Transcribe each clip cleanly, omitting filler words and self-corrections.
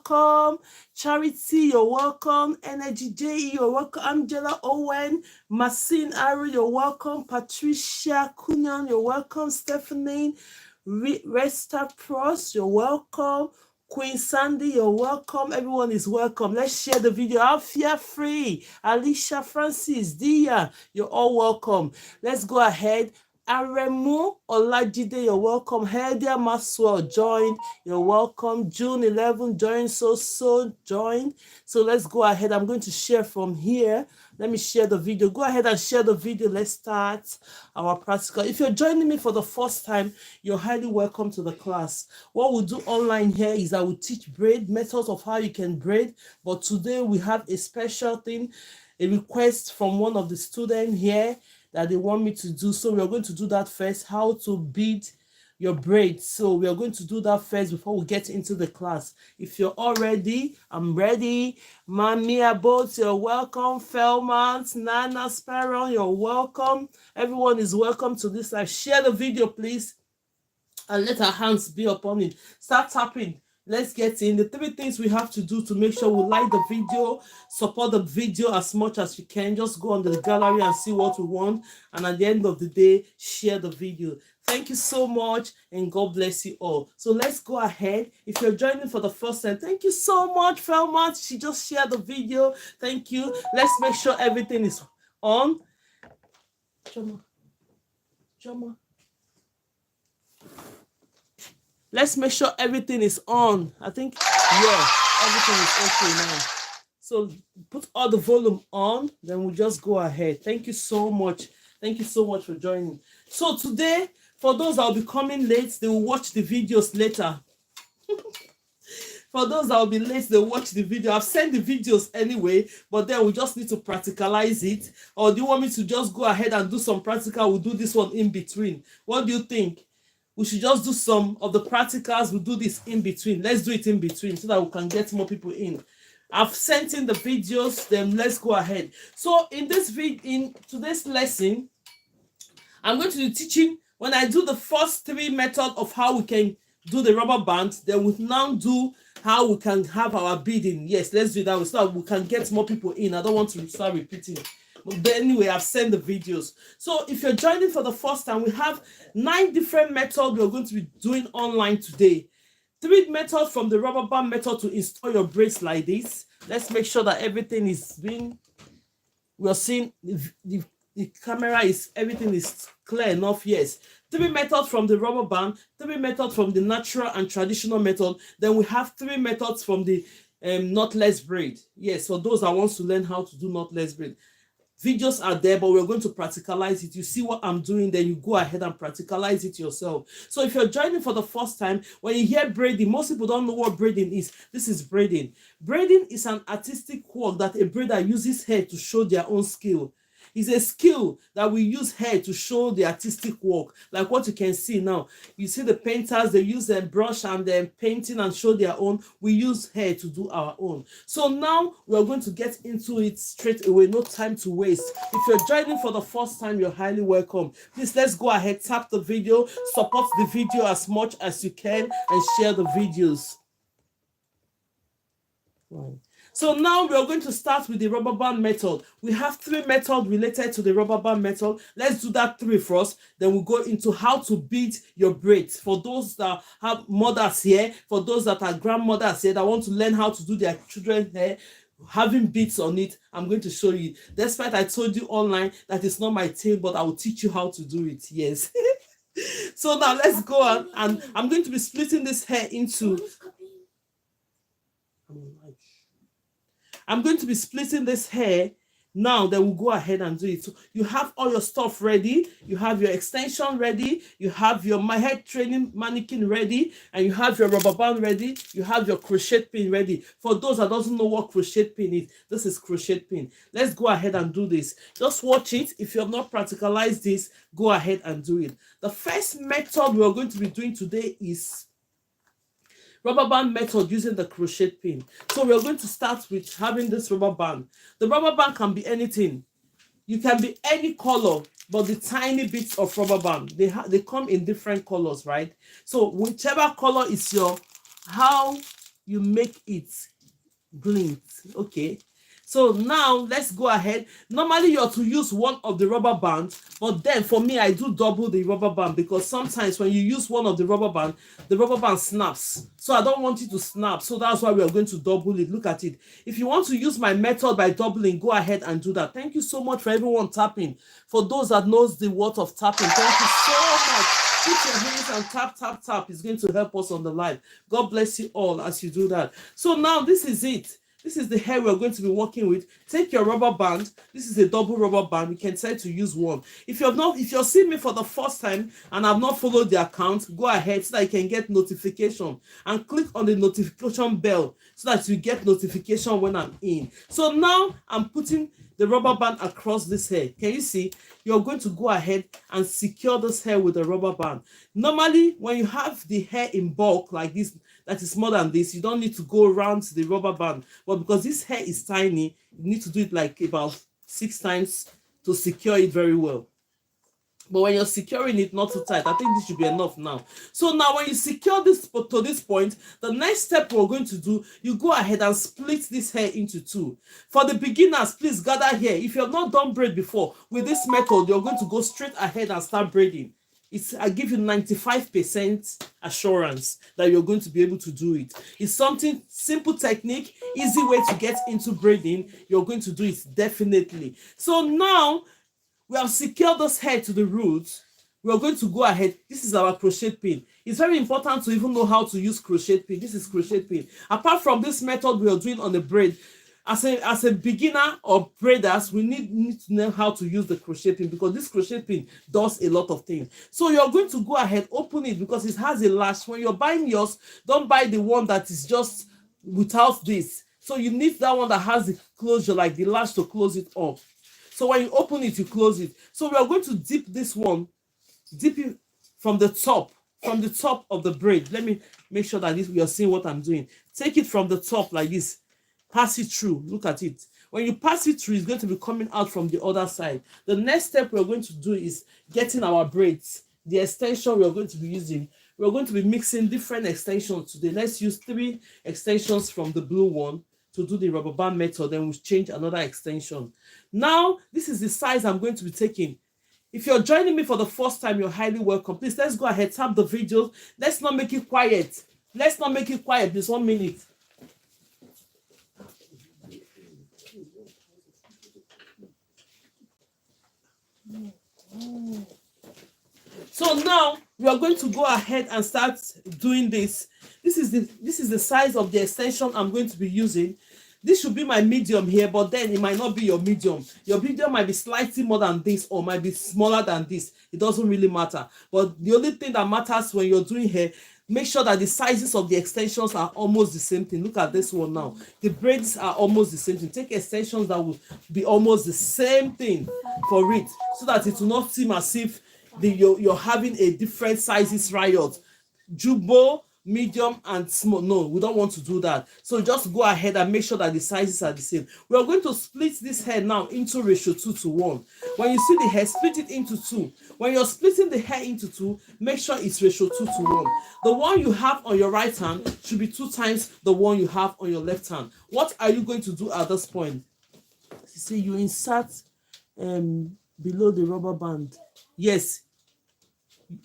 welcome. Charity, you're welcome. Energy J, you're welcome. Angela Owen, Masin Ari, you're welcome. Patricia Kunyan, you're welcome. Stephanie Resta Pros, you're welcome. Queen Sandy, you're welcome. Everyone is welcome. Let's share the video. Alfia Free, Alicia Francis, Dia, you're all welcome. Let's go ahead. Aremu Olajide, you're welcome. Hedia Maswell joined, you're welcome. June 11 joined, so joined. So let's go ahead. I'm going to share from here. Let me share the video. Go ahead and share the video. Let's start our practical. If you're joining me for the first time, you're highly welcome to the class. What we'll do online here is I will teach braid, methods of how you can braid. But today we have a special thing, a request from one of the students here that they want me to do. So we're going to do that first, how to bead your braids. So we are going to do that first before we get into the class. If you're all ready, I'm ready. Mamia Boats, you're welcome. Felmont, Nana Sparrow, you're welcome. Everyone is welcome to this live. Share the video, please, and let our hands be upon it. Start tapping. Let's get in. The 3 things we have to do to make sure we like the video, support the video as much as you can. Just go on the gallery and see what we want. And at the end of the day, share the video. Thank you so much, and God bless you all. So let's go ahead. If you're joining for the first time, thank you so much, Felmont. She just shared the video. Thank you. Let's make sure everything is on. Joma. Let's make sure everything is on. I think, yeah, everything is okay now. So put all the volume on, then we'll just go ahead. Thank you so much. Thank you so much for joining. So today, for those that will be coming late, they will watch the videos later. For those that will be late, they'll watch the video. I've sent the videos anyway, but then we just need to practicalize it. Or do you want me to just go ahead and do some practical? We'll do this one in between. What do you think? We should just do some of the practicals. We'll do this in between. Let's do it in between so that we can get more people in. I've sent in the videos, then let's go ahead. So in today's lesson, I'm going to be teaching, when I do the first 3 methods of how we can do the rubber band, then we'll now do how we can have our beading. Yes, let's do that so that we can get more people in. I don't want to start repeating. But anyway, I've sent the videos. So if you're joining for the first time, we have 9 different methods we're going to be doing online today. 3 methods from the rubber band method to install your braids like this. Let's make sure that everything is we're seeing the camera is, everything is clear enough. Yes. 3 methods from the rubber band, 3 methods from the natural and traditional method. Then we have 3 methods from the knotless braid. Yes, for those that want to learn how to do knotless braid. Videos are there, but we're going to practicalize it. You see what I'm doing, then you go ahead and practicalize it yourself. So if you're joining for the first time, when you hear braiding, most people don't know what braiding is. This is braiding. Braiding is an artistic work that a braider uses hair to show their own skill. It's a skill that we use hair to show the artistic work, like what you can see now. You see the painters, they use their brush and their painting and show their own. We use hair to do our own. So now we're going to get into it straight away. No time to waste. If you're joining for the first time, you're highly welcome. Please, let's go ahead, tap the video, support the video as much as you can, and share the videos. Right. So now we are going to start with the rubber band method. We have 3 methods related to the rubber band method. Let's do that 3 first. Then we'll go into how to bead your braids. For those that have mothers here, for those that are grandmothers here that want to learn how to do their children's hair, having beads on it, I'm going to show you. Despite I told you online that it's not my thing, but I will teach you how to do it. Yes. So now let's go on, and I'm going to be splitting this hair into... I'm going to be splitting this hair now. Then we'll go ahead and do it. So you have all your stuff ready. You have your extension ready. You have your hair training mannequin ready. And you have your rubber band ready. You have your crochet pin ready. For those that doesn't know what crochet pin is, this is crochet pin. Let's go ahead and do this. Just watch it. If you have not practicalized this, go ahead and do it. The first method we're going to be doing today is rubber band method using the crochet pin. So we're going to start with having this rubber band. The rubber band can be anything. You can be any color, but the tiny bits of rubber band, they come in different colors, right? So whichever color is how you make it glint. Okay, so now let's go ahead. Normally you're to use one of the rubber bands, but then for me I do double the rubber band, because sometimes when you use one of the rubber band snaps, so I don't want it to snap, so that's why we are going to double it. Look at it. If you want to use my method by doubling, go ahead and do that. Thank you so much for everyone tapping. For those that knows the word of tapping, thank you so much. Put your hands and tap, tap, tap. It's going to help us on the live. God bless you all as you do that. So now this is it. This is the hair we're going to be working with. Take your rubber band. This is a double rubber band. You can decide to use one. If you're seeing me for the first time and have not followed the account, go ahead so that you can get notification and click on the notification bell so that you get notification when I'm in. So now I'm putting the rubber band across this hair. Can you see? You're going to go ahead and secure this hair with a rubber band. Normally, when you have the hair in bulk like this, that is more than this, you don't need to go around the rubber band. But because this hair is tiny, you need to do it like about 6 times to secure it very well. But when you're securing it not too tight, I think this should be enough now. So now when you secure this to this point, the next step we're going to do, you go ahead and split this hair into 2. For the beginners, please gather here. If you have not done braid before, with this method, you're going to go straight ahead and start braiding. I give you 95% assurance that you're going to be able to do it. It's something simple technique, easy way to get into braiding. You're going to do it definitely. So now we have secured this hair to the roots. We are going to go ahead. This is our crochet pin. It's very important to even know how to use crochet pin. This is crochet pin. Apart from this method we are doing on the braid, as a beginner or braiders, we need to know how to use the crochet pin, because this crochet pin does a lot of things. So you're going to go ahead, open it, because it has a lash. When you're buying yours, don't buy the one that is just without this. So you need that one that has the closure, like the lash, to close it up. So when you open it, you close it. So we are going to dip this one, dip it from the top of the braid. Let me make sure that we are seeing what I'm doing. Take it from the top like this. Pass it through. Look at it. When you pass it through, it's going to be coming out from the other side. The next step we're going to do is getting our braids. The extension we're going to be using. We're going to be mixing different extensions today. Let's use 3 extensions from the blue one to do the rubber band method. Then we'll change another extension. Now, this is the size I'm going to be taking. If you're joining me for the first time, you're highly welcome. Please, let's go ahead, tap the video. Let's not make it quiet. Let's not make it quiet. Just 1 minute. So now we are going to go ahead and start doing this. This is the size of the extension I'm going to be using. This should be my medium here, but then it might not be your medium. Your medium might be slightly more than this or might be smaller than this. It doesn't really matter. But the only thing that matters when you're doing hair, make sure that the sizes of the extensions are almost the same thing. Look at this one now. The braids are almost the same thing. Take extensions that will be almost the same thing for it, so that it will not seem as if you're having a different sizes riot. Jumbo, medium, and small. No, we don't want to do that. So just go ahead and make sure that the sizes are the same. We are going to split this hair now into ratio 2:1. When you see the hair, split it into 2. When you're splitting the hair into 2, make sure it's ratio 2:1. The one you have on your right hand should be 2 times the one you have on your left hand. What are you going to do at this point? You see, you insert below the rubber band. Yes.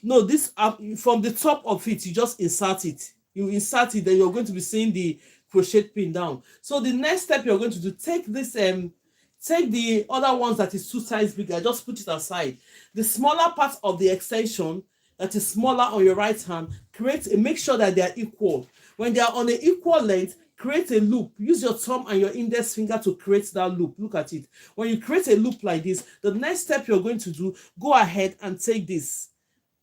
No, this from the top of it, you just insert it. You insert it, then you're going to be seeing the crochet pin down. So the next step you're going to do, take this take the other ones that is 2 times bigger, just put it aside. The smaller part of the extension that is smaller on your right hand, make sure that they are equal. When they are on an equal length, create a loop. Use your thumb and your index finger to create that loop. Look at it. When you create a loop like this, the next step you're going to do, go ahead and take this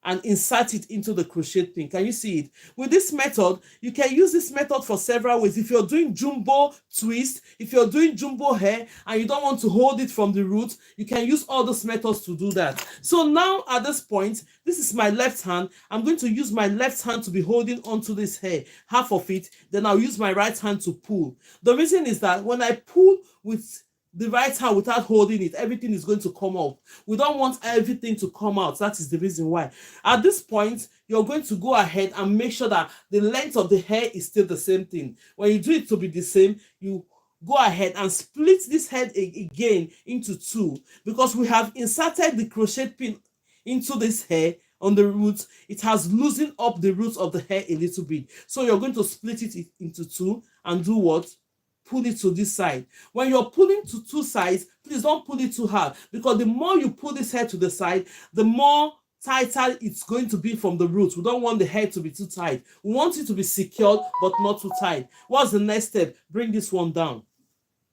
and insert it into the crochet pin. Can you see it? With this method, you can use this method for several ways. If you're doing jumbo twist, if you're doing jumbo hair and you don't want to hold it from the root, you can use all those methods to do that. So now at this point, this is my left hand. I'm going to use my left hand to be holding onto this hair, half of it. Then I'll use my right hand to pull. The reason is that when I pull with the right hand without holding it, everything is going to come up. We don't want everything to come out. That is the reason why. At this point, you're going to go ahead and make sure that the length of the hair is still the same thing. When you do it to be the same, you go ahead and split this head again into two, because we have inserted the crochet pin into this hair on the roots. It has loosened up the roots of the hair a little bit. So you're going to split it into two and do what? Pull it to this side. When you're pulling to two sides, please don't pull it too hard, because the more you pull this hair to the side, the more tighter it's going to be from the roots. We don't want the hair to be too tight. We want it to be secured but not too tight. What's the next step? Bring this one down.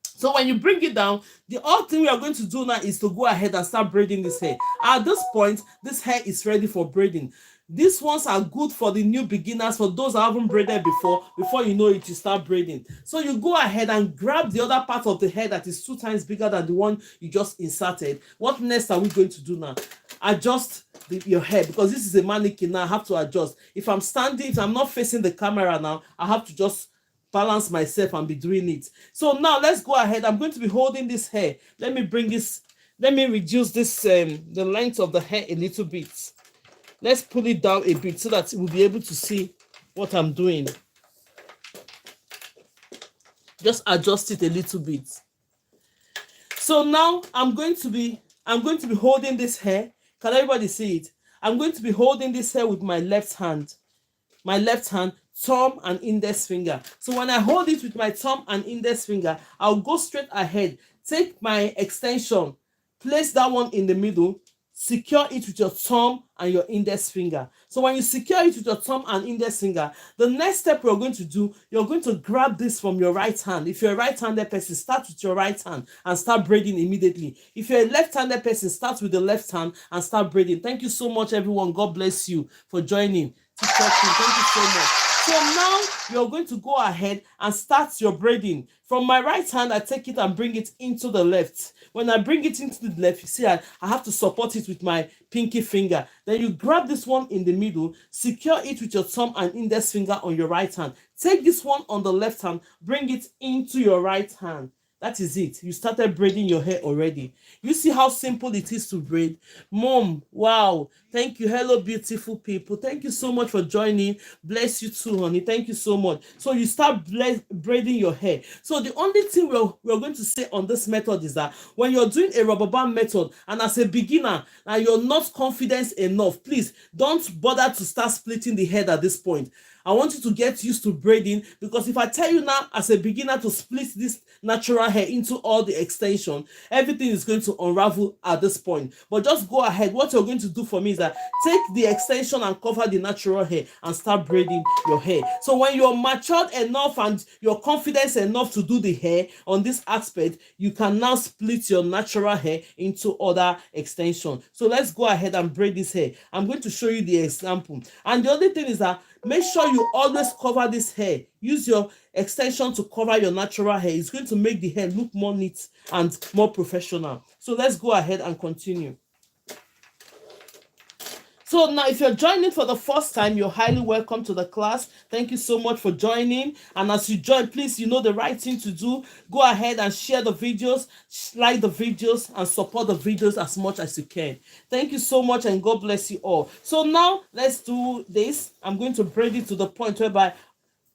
So when you bring it down, the other thing we are going to do now is to go ahead and start braiding this hair. At this point, this hair is ready for braiding. These ones are good for the new beginners, for those who haven't braided before you know it, you start braiding. So you go ahead and grab the other part of the hair that is 2 times bigger than the one you just inserted. What next are we going to do now? Adjust your hair, because this is a mannequin now. I have to adjust. If I'm standing, if I'm not facing the camera now, I have to just balance myself and be doing it. So now let's go ahead. I'm going to be holding this hair. Let me reduce this the length of the hair a little bit. Let's pull it down a bit so that we'll be able to see what I'm doing. Just adjust it a little bit. So now I'm going to be holding this hair. Can everybody see it? I'm going to be holding this hair with my left hand. My left hand, thumb and index finger. So when I hold it with my thumb and index finger, I'll go straight ahead. Take my extension, place that one in the middle, secure it with your thumb and your index finger. So when you secure it with your thumb and index finger, the next step we're going to do, you're going to grab this from your right hand. If you're a right-handed person, start with your right hand and start braiding immediately. If you're a left-handed person, start with the left hand and start braiding. Thank you so much, everyone. God bless you for joining. Thank you so much. So now you're going to go ahead and start your braiding. From my right hand, I take it and bring it into the left. When I bring it into the left, you see I have to support it with my pinky finger. Then you grab this one in the middle, secure it with your thumb and index finger on your right hand. Take this one on the left hand, bring it into your right hand. That is it. You started braiding your hair already. You see how simple it is to braid. Mom, wow. Thank you. Hello, beautiful people. Thank you so much for joining. Bless you too, honey. Thank you so much. So you start braiding your hair. So the only thing we're going to say on this method is that when you're doing a rubber band method and as a beginner and you're not confident enough, please don't bother to start splitting the head at this point. I want you to get used to braiding, because if I tell you now as a beginner to split this natural hair into all the extension, everything is going to unravel at this point. But just go ahead. What you're going to do for me is that take the extension and cover the natural hair and start braiding your hair. So when you're matured enough and you're confident enough to do the hair on this aspect, you can now split your natural hair into other extension. So let's go ahead and braid this hair. I'm going to show you the example. And the other thing is that make sure you always cover this hair. Use your extension to cover your natural hair. It's going to make the hair look more neat and more professional. So let's go ahead and continue. So now if you're joining for the first time, you're highly welcome to the class. Thank you so much for joining. And as you join, please, you know the right thing to do. Go ahead and share the videos, like the videos, and support the videos as much as you can. Thank you so much, and God bless you all. So now let's do this. I'm going to braid it to the point whereby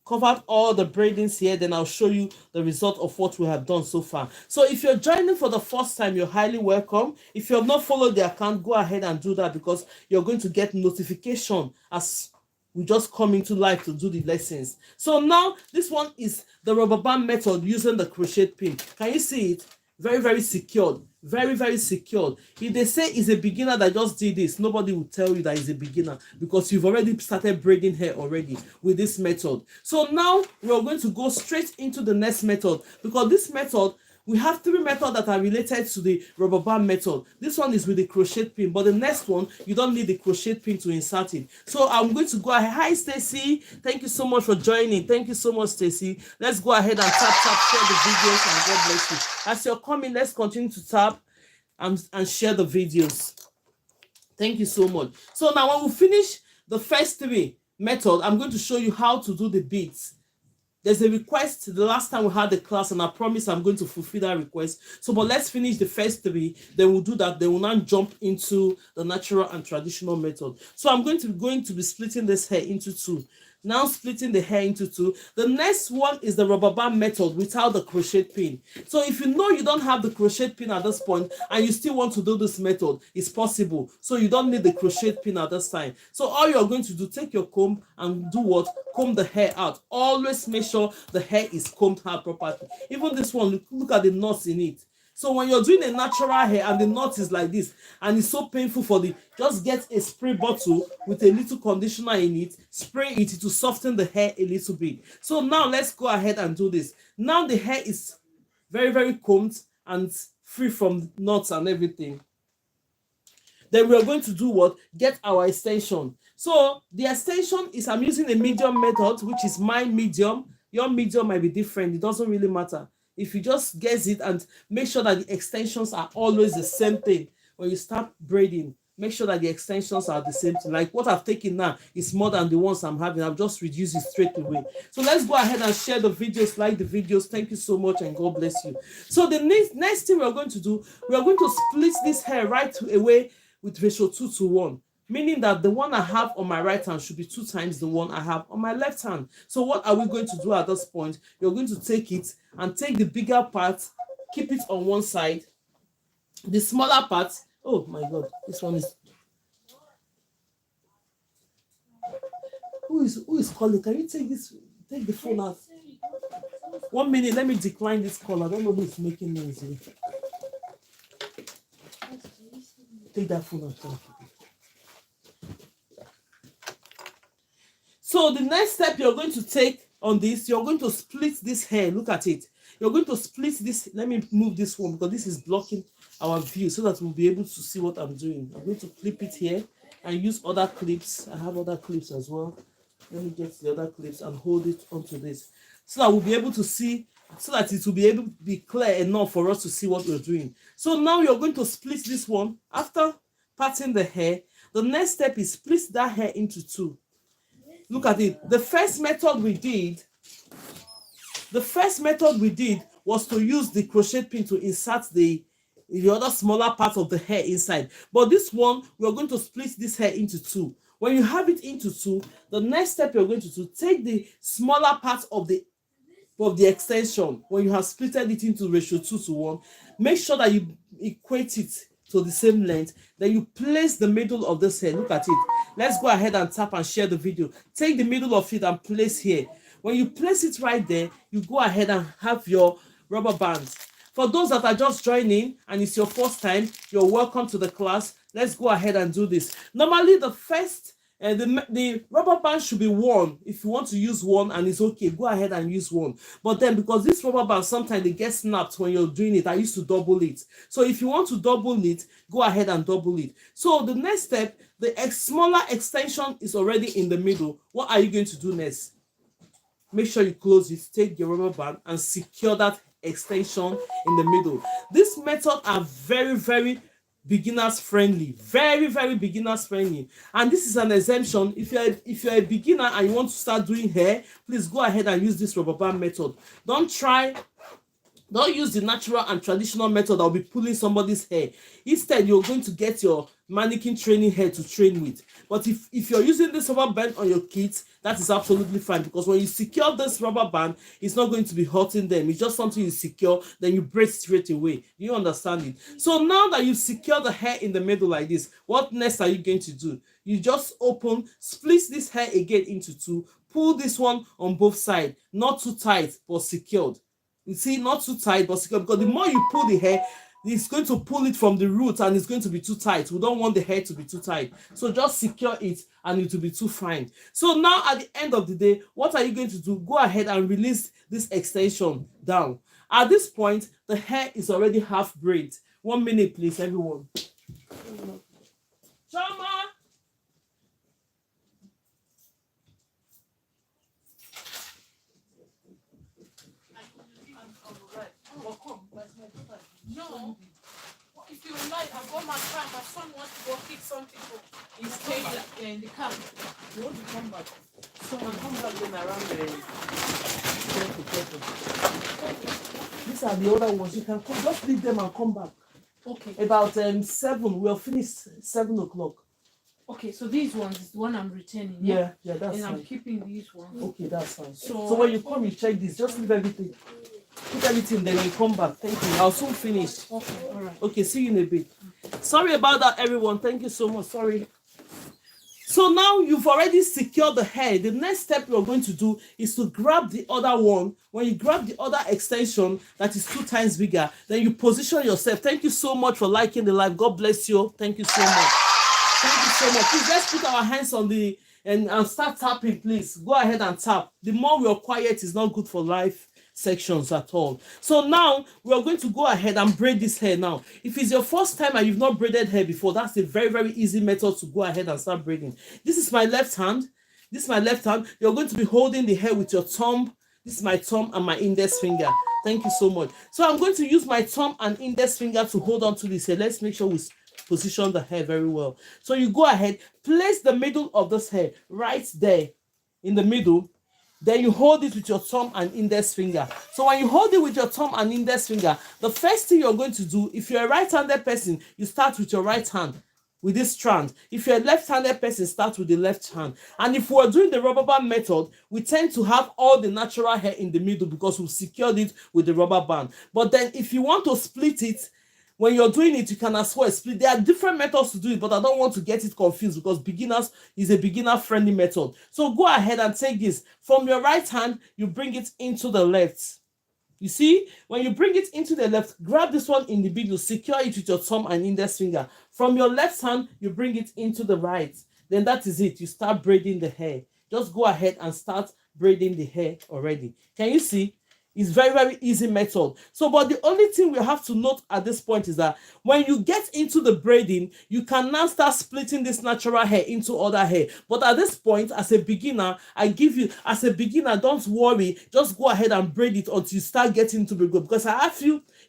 covered all the braidings here, then I'll show you the result of what we have done so far. So if you're joining for the first time, you're highly welcome. If you have not followed the account, go ahead and do that, because you're going to get notification as we just come into live to do the lessons. So now this one is the rubber band method using the crochet pin. Can you see it? Very, very secured. Very, very secured. If they say it's a beginner that just did this, nobody will tell you that it's a beginner, because you've already started braiding hair already with this method. So now we're going to go straight into the next method, because this method, we have 3 methods that are related to the rubber band method. This one is with the crochet pin, but the next one, you don't need the crochet pin to insert it. So I'm going to go ahead. Hi, Stacy. Thank you so much for joining. Thank you so much, Stacy. Let's go ahead and tap, share the videos, and God bless you. As you're coming, let's continue to tap and share the videos. Thank you so much. So now when we finish the first 3 methods, I'm going to show you how to do the beads. there's a request the last time we had the class, and I promise I'm going to fulfill that request. So, but let's finish the first three, then we'll do that. Then we'll now jump into the natural and traditional method. So I'm going to be splitting this hair into two. Now splitting the hair into two. The next one is the rubber band method without the crochet pin. So if you know you don't have the crochet pin at this point and you still want to do this method, it's possible. So you don't need the crochet pin at this time. So all you're going to do, take your comb and do what? Comb the hair out. Always make sure the hair is combed out properly. Even this one, look at the knots in it. So when you're doing a natural hair and the knot is like this and it's so painful for the, just get a spray bottle with a little conditioner in it, spray it to soften the hair a little bit. So now let's go ahead and do this. Now the hair is very, very combed and free from knots and everything. Then we're going to do what? Get our extension. So the extension is, I'm using a medium method, which is my medium. Your medium might be different. It doesn't really matter. If you just guess it and make sure that the extensions are always the same thing. When you start braiding, make sure that the extensions are the same thing. Like what I've taken now is more than the ones I'm having. I've just reduced it straight away. So let's go ahead and share the videos, like the videos. Thank you so much and God bless you. So the next thing we're going to do, we are going to split this hair right away with ratio 2:1. Meaning that the one I have on my right hand should be 2 times the one I have on my left hand. So what are we going to do at this point? You're going to take it and take the bigger part, keep it on one side. The smaller part, oh my God, this one is... Who is calling? Can you take the phone out? 1 minute, let me decline this call. I don't know who is making noise here. Take that phone out. So the next step you're going to take on this, you're going to split this hair. Look at it. You're going to split this. Let me move this one because this is blocking our view so that we'll be able to see what I'm doing. I'm going to clip it here and use other clips. I have other clips as well. Let me get the other clips and hold it onto this so that we'll be able to see, so that it will be able to be clear enough for us to see what we're doing. So now you're going to split this one. After parting the hair, the next step is split that hair into two. Look at it. The first method we did was to use the crochet pin to insert the other smaller part of the hair inside. But this one, we're going to split this hair into two. When you have it into two, the next step you're going to do, take the smaller part of the extension. When you have splitted it into ratio 2:1, make sure that you equate it to the same length. Then you place the middle of this hair. Look at it. Let's go ahead and tap and share the video. Take the middle of it and place here. When you place it right there, you go ahead and have your rubber bands. For those that are just joining and it's your first time, you're welcome to the class. Let's go ahead and do this. Normally the first the rubber band should be one. If you want to use one and it's okay, go ahead and use one. But then because this rubber band sometimes they get snapped when you're doing it, I used to double it. So if you want to double it, go ahead and double it. So the next step, the smaller extension is already in the middle. What are you going to do next? Make sure you close it, take your rubber band and secure that extension in the middle. This method are very, very beginners friendly, very, very beginners friendly. And this is an exemption. If you're a beginner and you want to start doing hair, please go ahead and use this rubber band method. Don't use the natural and traditional method that will be pulling somebody's hair. Instead, you're going to get your mannequin training hair to train with. But if you're using this rubber band on your kids, that is absolutely fine, because when you secure this rubber band, it's not going to be hurting them. It's just something you secure, then you braid straight away. You understand it? So now that you've secured the hair in the middle like this, what next are you going to do? You just split this hair again into two, pull this one on both sides, not too tight, but secured. You see, not too tight, but secure, because the more you pull the hair, it's going to pull it from the root and it's going to be too tight. We don't want the hair to be too tight. So just secure it and it will be too fine. So now at the end of the day, what are you going to do? Go ahead and release this extension down. At this point, the hair is already half braid. 1 minute, please, everyone. Chama! No. If you like, I've got my car. My son wants to go pick something for his staying in the car. You want to come back? So I'll come back then around the these are the other ones. You can come, just leave them and come back. Okay. About 7. We'll finish 7 o'clock. Okay, so these ones is the one I'm returning. Yeah, that's and fine. I'm keeping these ones. Okay, that's fine. So when you come, you check this. Just leave everything. Put everything, then you come back. Thank you. I'll soon finish. Okay, all right. Okay, see you in a bit. Sorry about that, everyone. Thank you so much. Sorry. So now you've already secured the hair. The next step you're going to do is to grab the other one. When you grab the other extension that is 2 times bigger, then you position yourself. Thank you so much for liking the live. God bless you. Thank you so much. Thank you so much. Please, let's put our hands on the and start tapping, please. Go ahead and tap. The more we are quiet is not good for live sections at all. So now we are going to go ahead and braid this hair now. If it's your first time and you've not braided hair before, that's a very, very easy method to go ahead and start braiding. This is my left hand. This is my left hand. You're going to be holding the hair with your thumb. This is my thumb and my index finger. Thank you so much. So I'm going to use my thumb and index finger to hold on to this hair. Let's make sure we position the hair very well. So you go ahead, place the middle of this hair right there in the middle. Then you hold it with your thumb and index finger. So when you hold it with your thumb and index finger, the first thing you're going to do, if you're a right-handed person, you start with your right hand with this strand. If you're a left-handed person, start with the left hand. And if we're doing the rubber band method, we tend to have all the natural hair in the middle because we've secured it with the rubber band. But then if you want to split it, when you're doing it, you can as well split. There are different methods to do it, but I don't want to get it confused because beginners is a beginner-friendly method. So go ahead and take this. From your right hand, you bring it into the left. You see, when you bring it into the left, grab this one in the middle, secure it with your thumb and index finger. From your left hand, you bring it into the right. Then that is it. You start braiding the hair. Just go ahead and start braiding the hair already. Can you see? It's very, very easy method. So, but the only thing we have to note at this point is that when you get into the braiding, you can now start splitting this natural hair into other hair. But at this point, as a beginner, as a beginner, don't worry. Just go ahead and braid it until you start getting to be good. Because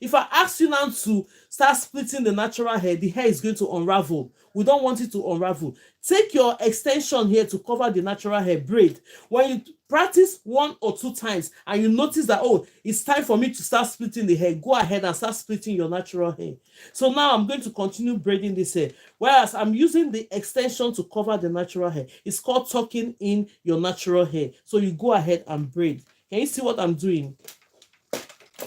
if I ask you now to start splitting the natural hair, the hair is going to unravel. We don't want it to unravel. Take your extension here to cover the natural hair, braid. When you practice 1 or 2 times and you notice that, oh, it's time for me to start splitting the hair, go ahead and start splitting your natural hair. So now I'm going to continue braiding this hair. Whereas I'm using the extension to cover the natural hair. It's called tucking in your natural hair. So you go ahead and braid. Can you see what I'm doing?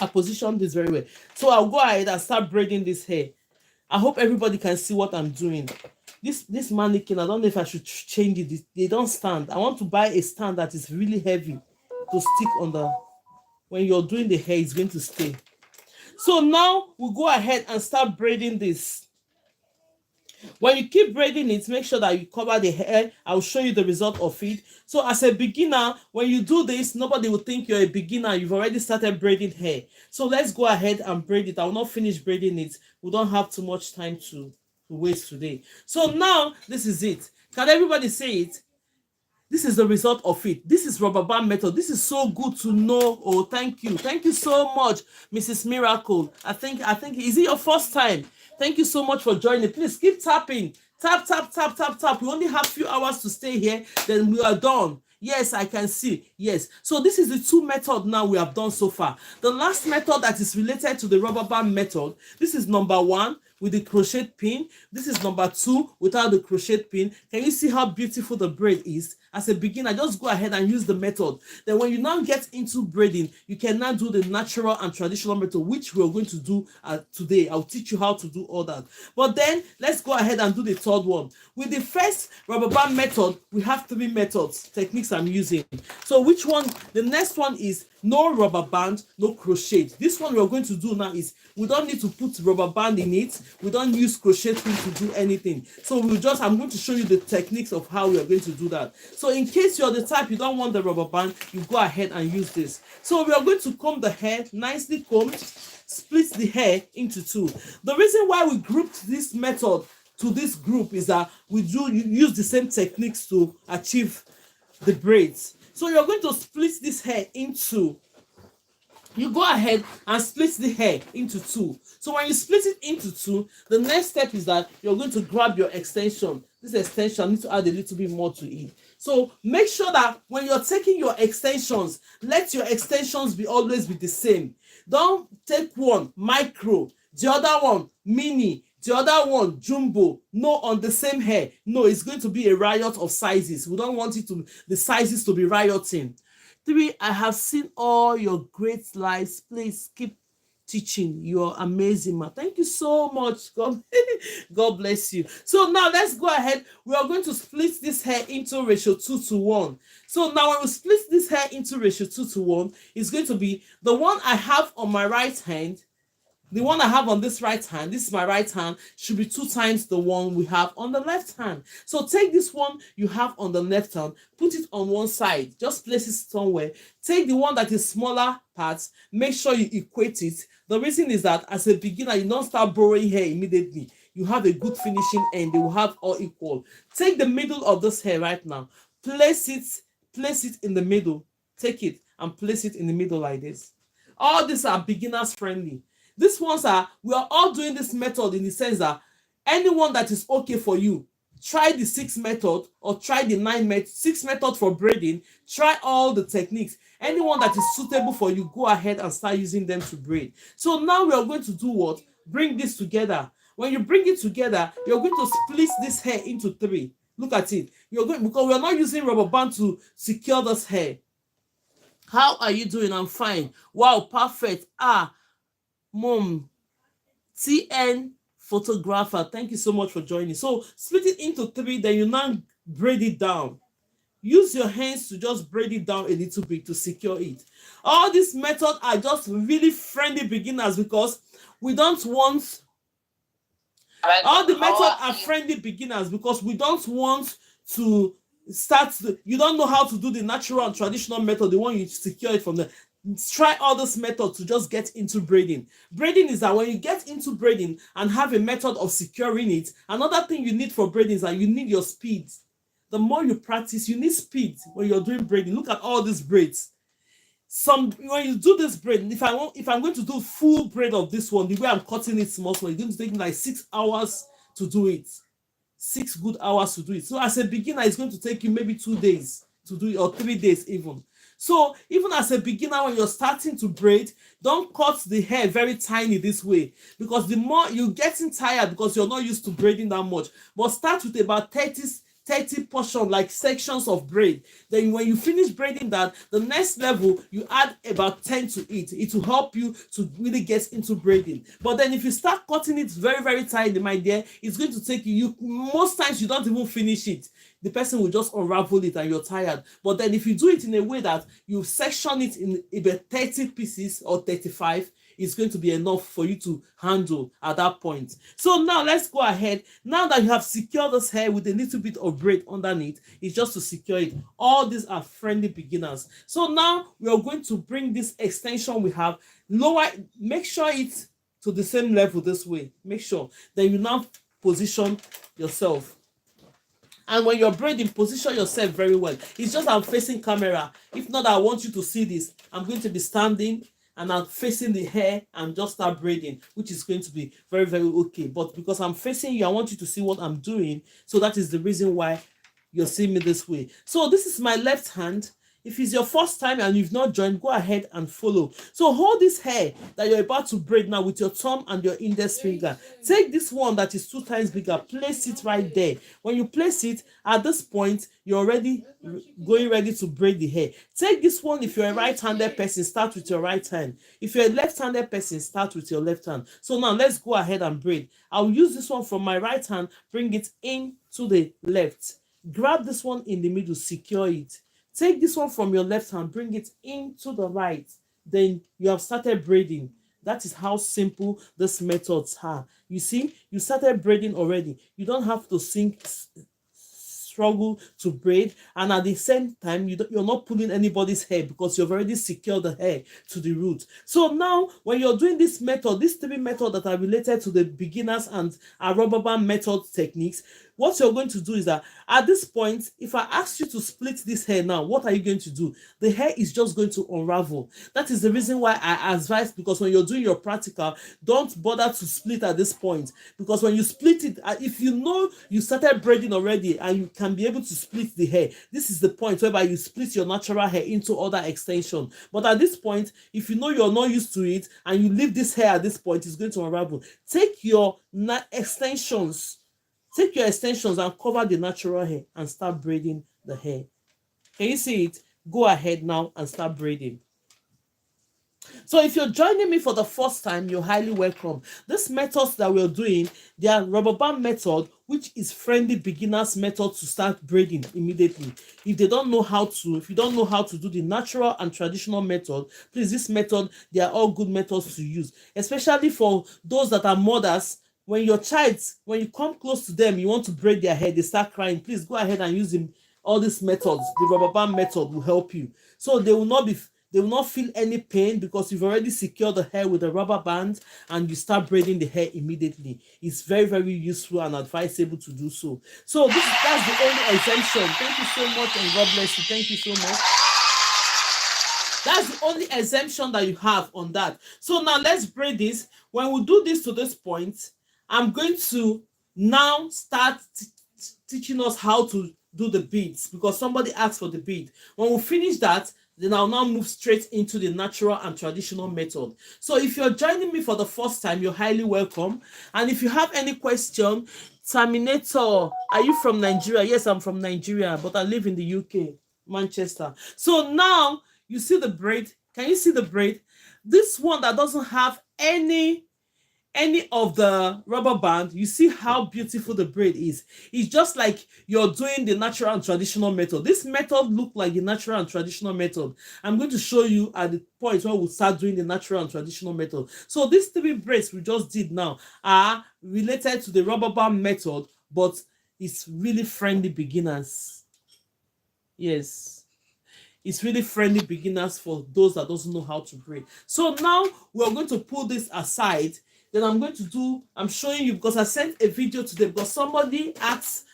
I positioned this very well. So I'll go ahead and start braiding this hair. I hope everybody can see what I'm doing. This mannequin, I don't know if I should change it. They don't stand. I want to buy a stand that is really heavy to stick on the... When you're doing the hair, it's going to stay. So now we'll go ahead and start braiding this. When you keep braiding it, make sure that you cover the hair. I'll show you the result of it. So as a beginner, when you do this, nobody will think you're a beginner. You've already started braiding hair. So let's go ahead and braid it. I will not finish braiding it. We don't have too much time to waste today. So now this is it. Can everybody say it? This is the result of it. This is rubber band method. This is so good to know. Oh, thank you. Thank you so much, Mrs. Miracle. I think, is it your first time? Thank you so much for joining. Please keep tapping. Tap, tap, tap, tap, tap. We only have a few hours to stay here. Then we are done. Yes, I can see. Yes. So this is the 2 methods now we have done so far. The last method that is related to the rubber band method. This is number 1 with the crochet pin. This is number 2 without the crochet pin. Can you see how beautiful the braid is? As a beginner, just go ahead and use the method. Then when you now get into braiding, you can now do the natural and traditional method, which we're going to do today. I'll teach you how to do all that. But then let's go ahead and do the 3rd one. With the first rubber band method, we have 3 methods, techniques I'm using. So which one? The next one is no rubber band, no crochet. This one we're going to do now is we don't need to put rubber band in it. We don't use crochet pin to do anything. So I'm going to show you the techniques of how we are going to do that. So in case you're the type you don't want the rubber band, you go ahead and use this. So we are going to comb the hair, nicely combed, split the hair into 2. The reason why we grouped this method to this group is that we use the same techniques to achieve the braids. So you're going to split this hair into... You go ahead and split the hair into 2. So when you split it into 2, the next step is that you're going to grab your extension. this extension, I need to add a little bit more to it. So make sure that when you're taking your extensions, let your extensions be always be the same. Don't take one micro, the other one mini, the other one jumbo, no, on the same hair. No, it's going to be a riot of sizes. We don't want it to, the sizes to be rioting. 3, I have seen all your great lives. Please keep teaching. You're amazing, ma. Thank you so much. God, God bless you. So now let's go ahead. We are going to split this hair into ratio 2:1. So now when we split this hair into ratio 2:1, it's going to be the one I have on my right hand. The one I have on this right hand, this is my right hand, should be 2 times the one we have on the left hand. So take this one you have on the left hand, put it on one side, just place it somewhere. Take the one that is smaller parts, make sure you equate it. The reason is that as a beginner, you don't start borrowing hair immediately. You have a good finishing end, they will have all equal. Take the middle of this hair right now, place it in the middle. Take it and place it in the middle like this. All these are beginners friendly. These ones are, we are all doing this method in the sense that anyone that is okay for you, try the 6 method or try the 9 method, 6 method for braiding, try all the techniques. Anyone that is suitable for you, go ahead and start using them to braid. So now we are going to do what? Bring this together. When you bring it together, you're going to split this hair into 3. Look at it. You're going, because we're not using rubber band to secure this hair. How are you doing? I'm fine. Wow, perfect. Mom, TN photographer, thank you so much for joining. So split it into 3, then you now braid it down. Use your hands to just braid it down a little bit to secure it. All these methods are just really friendly beginners because we don't want, all the methods are friendly beginners because we don't want to start, you don't know how to do the natural and traditional method, the one you secure it from the, try all this method to just get into braiding. Braiding is that when you get into braiding and have a method of securing it, another thing you need for braiding is that you need your speed. The more you practice, you need speed when you're doing braiding. Look at all these braids. When you do this braid, if I'm going to do full braid of this one, the way I'm cutting it small, it's going to take me like 6 hours to do it. 6 good hours to do it. So as a beginner, it's going to take you maybe 2 days to do it, or 3 days even. So even as a beginner, when you're starting to braid, don't cut the hair very tiny this way, because the more you're getting tired because you're not used to braiding that much. But start with about 30 portion, like sections of braid. Then when you finish braiding that, the next level you add about 10 to it. It will help you to really get into braiding. But then if you start cutting it very, very tiny, my dear, it's going to take you most times you don't even finish it. The person will just unravel it and you're tired. But then if you do it in a way that you section it in about 30 pieces or 35, it's going to be enough for you to handle at that point. So now let's go ahead. Now that you have secured this hair with a little bit of braid underneath, it's just to secure it. All these are friendly beginners. So now we are going to bring this extension we have, lower, make sure it's to the same level this way. Make sure. Then you now position yourself. And when you're braiding, position yourself very well. It's just I'm facing camera. If not, I want you to see this. I'm going to be standing and I'm facing the hair and just start braiding, which is going to be very, very okay. But because I'm facing you, I want you to see what I'm doing. So that is the reason why you're seeing me this way. So this is my left hand. If it's your first time and you've not joined, go ahead and follow. So hold this hair that you're about to braid now with your thumb and your index finger. Take this one that is 2 times bigger, place it right there. When you place it, at this point, you're already ready to braid the hair. Take this one, if you're a right-handed person, start with your right hand. If you're a left-handed person, start with your left hand. So now let's go ahead and braid. I'll use this one from my right hand, bring it in to the left. Grab this one in the middle, secure it. Take this one from your left hand, bring it into the right. Then you have started braiding. That is how simple these methods are. You see, you started braiding already. You don't have to struggle to braid, and at the same time you're not pulling anybody's hair because you've already secured the hair to the root. So now when you're doing this method, these 3 methods that are related to the beginners and our rubber band method techniques, what you're going to do is that at this point, if I ask you to split this hair now, what are you going to do? The hair is just going to unravel. That is the reason why I advise, because when you're doing your practical, don't bother to split at this point, because when you split it, if you know you started braiding already and you can be able to split the hair, this is the point whereby you split your natural hair into other extension. But at this point, if you know you're not used to it and you leave this hair at this point, it's going to unravel. Take your extensions, and cover the natural hair and start braiding the hair. Can you see it? Go ahead now and start braiding. So if you're joining me for the first time, you're highly welcome. These methods that we're doing, they are rubber band method, which is friendly beginners method to start braiding immediately. If you don't know how to do the natural and traditional method, please, this method, they are all good methods to use, especially for those that are mothers. When you come close to them, you want to braid their hair, they start crying, please go ahead and use them. All these methods, the rubber band method will help you. So they will not feel any pain, because you've already secured the hair with a rubber band and you start braiding the hair immediately. It's very, very useful and advisable to do so. So that's the only exemption. Thank you so much and God bless you. Thank you so much. That's the only exemption that you have on that. So now let's braid this. When we do this to this point, I'm going to now start teaching us how to do the beads, because somebody asked for the bead. When we finish that, then I'll now move straight into the natural and traditional method. So if you're joining me for the first time, you're highly welcome. And if you have any question, Terminator, are you from Nigeria? Yes, I'm from Nigeria, but I live in the UK, Manchester. So now you see the braid. Can you see the braid? This one that doesn't have any of the rubber band, you see how beautiful the braid is. It's just like you're doing the natural and traditional method. This method looks like the natural and traditional method. I'm going to show you at the point where we'll start doing the natural and traditional method. So these 3 braids we just did now are related to the rubber band method, but it's really friendly beginners. Yes. It's really friendly beginners for those that doesn't know how to braid. So now we're going to pull this aside. Then I'm showing you, because I sent a video today, because somebody asked,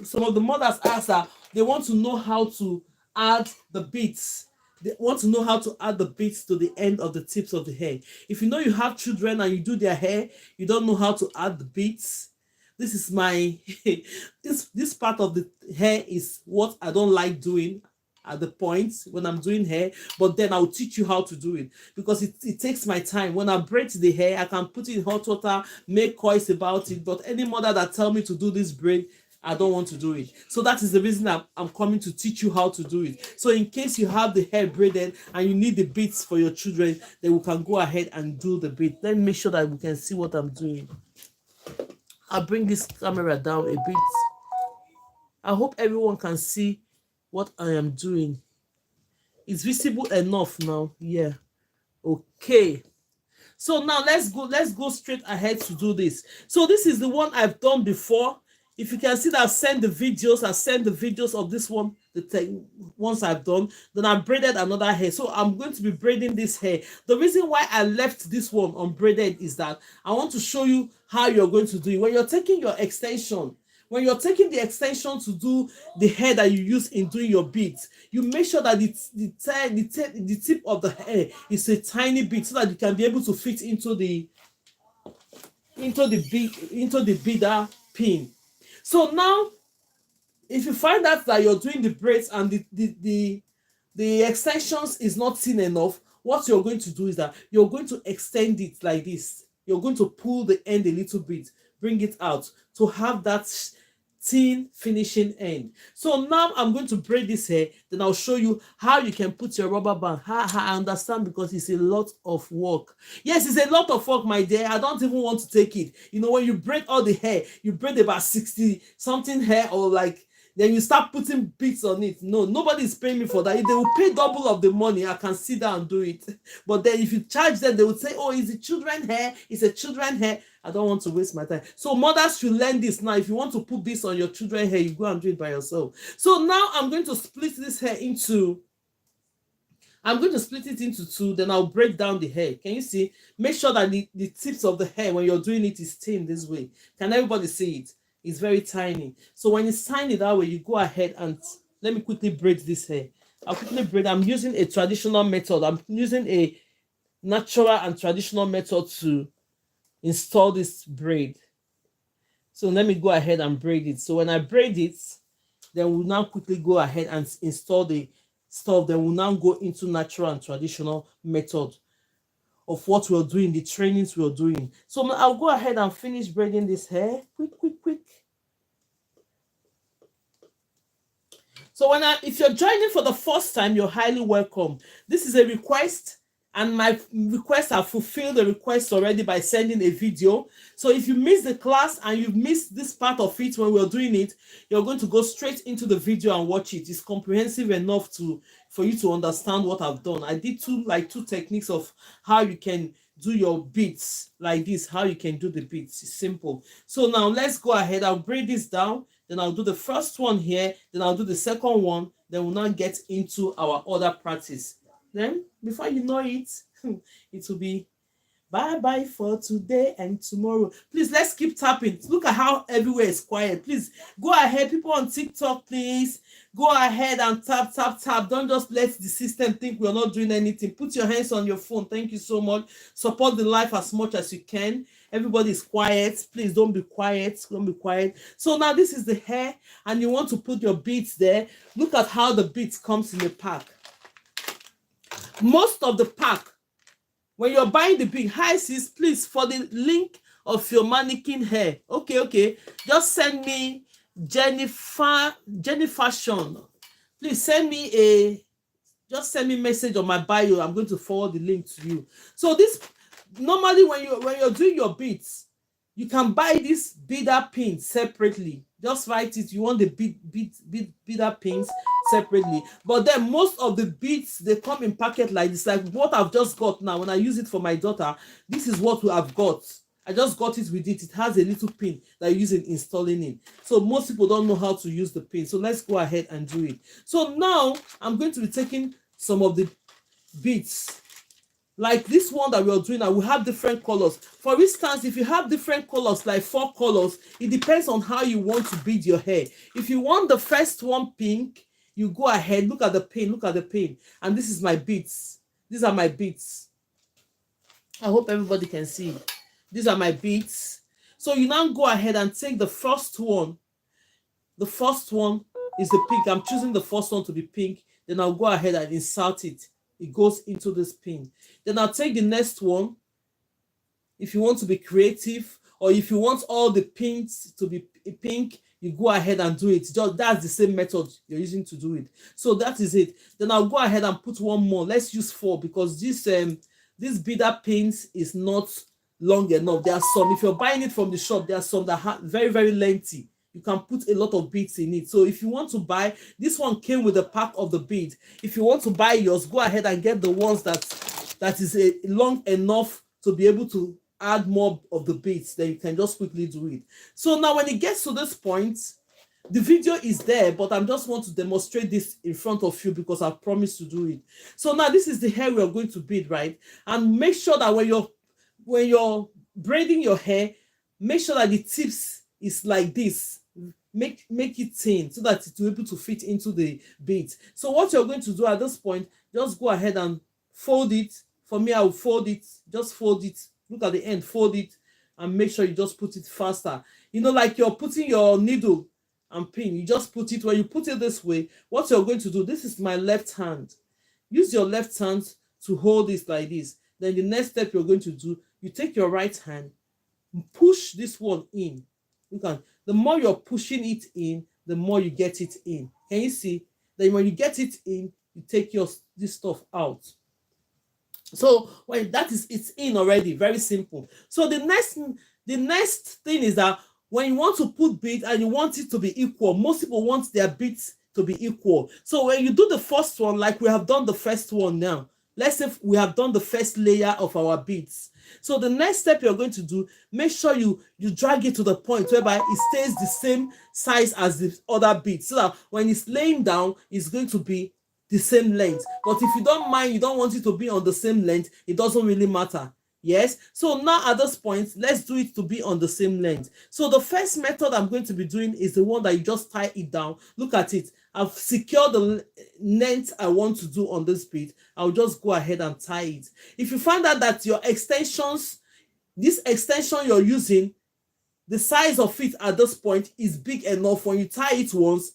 some of the mothers asked that they want to know how to add the beads. They want to know how to add the beads to the end of the tips of the hair. If you know you have children and you do their hair, you don't know how to add the beads. This is my this part of the hair is what I don't like doing at the point when I'm doing hair, but then I'll teach you how to do it, because it takes my time. When I braid the hair, I can put it in hot water, make coils about it, but any mother that tell me to do this braid, I don't want to do it. So that is the reason I'm coming to teach you how to do it. So in case you have the hair braided and you need the beads for your children, then we can go ahead and do the bead. Let me make sure that we can see what I'm doing. I'll bring this camera down a bit. I hope everyone can see what I am doing. It's visible enough now. Yeah. Okay. So now let's go straight ahead to do this. So this is the one I've done before. If you can see that I've sent the videos of this one, ones I've done. Then I braided another hair. So I'm going to be braiding this hair. The reason why I left this one unbraided is that I want to show you how you're going to do it. When you're taking your extension, when you're taking the extension to do the hair that you use in doing your beads, you make sure that the tip of the hair is a tiny bit, so that you can be able to fit into the beader pin. So now, if you find out that you're doing the braids and the extensions is not thin enough, what you're going to do is that you're going to extend it like this. You're going to pull the end a little bit, bring it out to have that thin finishing end. So now I'm going to braid this hair, then I'll show you how you can put your rubber band. I understand, because it's a lot of work. Yes, it's a lot of work, my dear. I don't even want to take it. You know, when you braid all the hair, you braid about 60 something hair, or like, then you start putting beads on it. No, nobody's paying me for that. If they will pay double of the money, I can sit down and do it. But then if you charge them, they would say, oh, it's a children hair, it's a children hair. I don't want to waste my time. So mothers should learn this now. If you want to put this on your children hair, you go and do it by yourself. So now I'm going to split this hair into, I'm going to split it into 2, then I'll break down the hair. Can you see? Make sure that the tips of the hair, when you're doing it, is thin this way. Can everybody see it? It's very tiny. So when it's tiny that way, you go ahead and let me quickly braid this hair. I'll quickly braid. I'm using a traditional method. I'm using a natural and traditional method to install this braid. So let me go ahead and braid it. So when I braid it, then we'll now quickly go ahead and install the stuff. Then we'll now go into natural and traditional method of what we're doing, the trainings we're doing. So I'll go ahead and finish braiding this hair. Quick. So if you're joining for the first time, you're highly welcome. This is a request, and my requests have fulfilled the request already by sending a video. So if you missed the class and you've missed this part of it when we're doing it, you're going to go straight into the video and watch it. It's comprehensive enough for you to understand what I've done. I did two techniques of how you can do your beads like this, how you can do the beads. It's simple. So now let's go ahead. I'll braid this down. Then I'll do the first one here. Then I'll do the second one. Then we'll now get into our other practice. Then, before you know it, it will be bye-bye for today and tomorrow. Please, let's keep tapping. Look at how everywhere is quiet. Please, go ahead. People on TikTok, please, go ahead and tap. Don't just let the system think we're not doing anything. Put your hands on your phone. Thank you so much. Support the life as much as you can. Everybody is quiet. Please don't be quiet. Don't be quiet. So now this is the hair, and you want to put your beads there. Look at how the beads comes in a pack. Most of the pack, when you're buying the big high sis, please, for the link of your mannequin hair, okay, just send me Jennifer Sean. Please send me message on my bio. I'm going to forward the link to you. So this normally when you're doing your beads, you can buy this beader pins separately. Just write it. You want the beader pins separately. But then most of the beads, they come in packet like this. Like what I've just got now, when I use it for my daughter, this is what I've got. I just got it with it. It has a little pin that you use in installing it. So most people don't know how to use the pin. So let's go ahead and do it. So now I'm going to be taking some of the beads. Like this one that we're doing, I will have different colors. For instance, if you have different colors, like 4 colors, it depends on how you want to bead your hair. If you want the first one pink, you go ahead, look at the pin. And this is my beads. These are my beads. I hope everybody can see. These are my beads. So you now go ahead and take the first one. The first one is the pink. I'm choosing the first one to be pink. Then I'll go ahead and insert it. It goes into this pin. Then I'll take the next one. If you want to be creative, or if you want all the pins to be pink, you go ahead and do it. Just that's the same method you're using to do it. So that is it. Then I'll go ahead and put one more. Let's use 4 because this beader pins is not long enough. There are some, if you're buying it from the shop, there are some that are very, very lengthy. You can put a lot of beads in it. So if you want to buy, this one came with a pack of the bead. If you want to buy yours, go ahead and get the ones that is long enough to be able to add more of the beads. Then you can just quickly do it. So now when it gets to this point, the video is there, but I just want to demonstrate this in front of you because I promised to do it. So now this is the hair we are going to bead, right? And make sure that when you're braiding your hair, make sure that the tips is like this. Make it thin so that it will be able to fit into the beads. So what you're going to do at this point, just go ahead and fold it. For me, I will fold it. Just fold it. Look at the end, fold it, and make sure you just put it faster. You know, like you're putting your needle and pin. You just put it, when you put it this way, what you're going to do, this is my left hand. Use your left hand to hold this like this. Then the next step you're going to do, you take your right hand, push this one in. Look at, the more you're pushing it in, the more you get it in. Can you see? Then when you get it in, you take this stuff out. So when that is, it's in already, very simple. So the next thing is that when you want to put beads and you want it to be equal, most people want their beads to be equal. So when you do the first one, like we have done the first one now, let's say we have done the first layer of our beads. So the next step you're going to do, make sure you drag it to the point whereby it stays the same size as the other beads, so that when it's laying down, it's going to be the same length. But if you don't mind, you don't want it to be on the same length, it doesn't really matter. Yes, so now at this point, let's do it to be on the same length. So the first method I'm going to be doing is the one that you just tie it down. Look at it. I've secured the length I want to do on this bead. I'll just go ahead and tie it. If you find out that your extensions, this extension you're using, the size of it at this point is big enough, when you tie it once,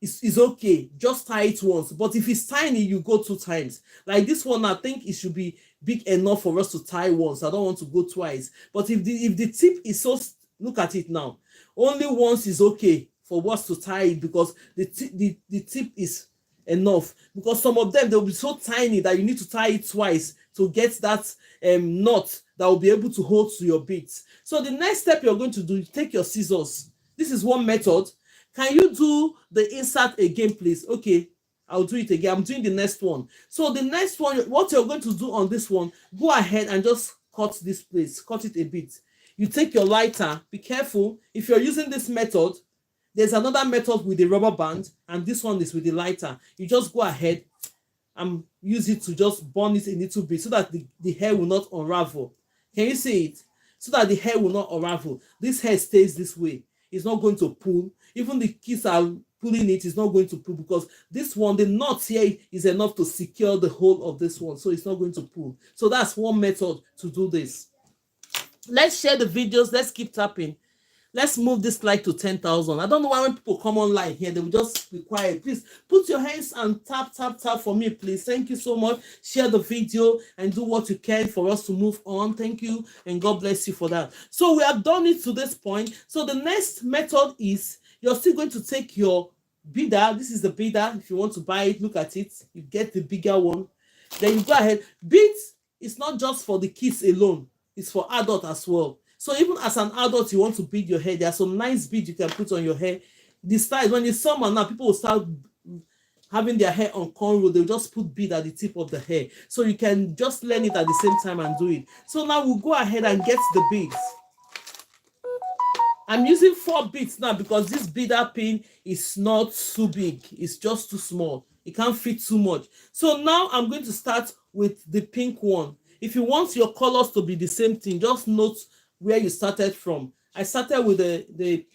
it's okay, just tie it once. But if it's tiny, you go 2 times. Like this one, I think it should be big enough for us to tie once. I don't want to go twice. But if the tip is so, look at it now, only once is okay for us to tie it, because the tip is enough. Because some of them, they'll be so tiny that you need to tie it twice to get that knot that will be able to hold to your beads. So the next step you're going to do, take your scissors. This is one method. Can you do the insert again, please? Okay, I'll do it again. I'm doing the next one. So the next one, what you're going to do on this one, go ahead and just cut this place, cut it a bit. You take your lighter, be careful. If you're using this method, there's another method with the rubber band, and this one is with the lighter. You just go ahead and use it to just burn it a little bit so that the hair will not unravel. Can you see it? So that the hair will not unravel. This hair stays this way. It's not going to pull. Even the kids are pulling it, it's not going to pull, because this one, the knot here is enough to secure the whole of this one, so it's not going to pull. So that's one method to do this. Let's share the videos. Let's keep tapping. Let's move this like to 10,000. I don't know why when people come online here, they will just be quiet. Please put your hands and tap for me, please. Thank you so much. Share the video and do what you can for us to move on. Thank you, and God bless you for that. So we have done it to this point. So the next method is, you're still going to take your beader. This is the beader. If you want to buy it, look at it. You get the bigger one. Then you go ahead. Beads is not just for the kids alone. It's for adult as well. So even as an adult, you want to bead your hair, there are some nice beads you can put on your hair. The style, when it's summer now, people will start having their hair on cornrow. They'll just put bead at the tip of the hair. So you can just learn it at the same time and do it. So now we'll go ahead and get the beads. I'm using 4 beads now because this beader pin is not too big. It's just too small. It can't fit too much. So now I'm going to start with the pink one. If you want your colors to be the same thing, just note where you started from. I started with the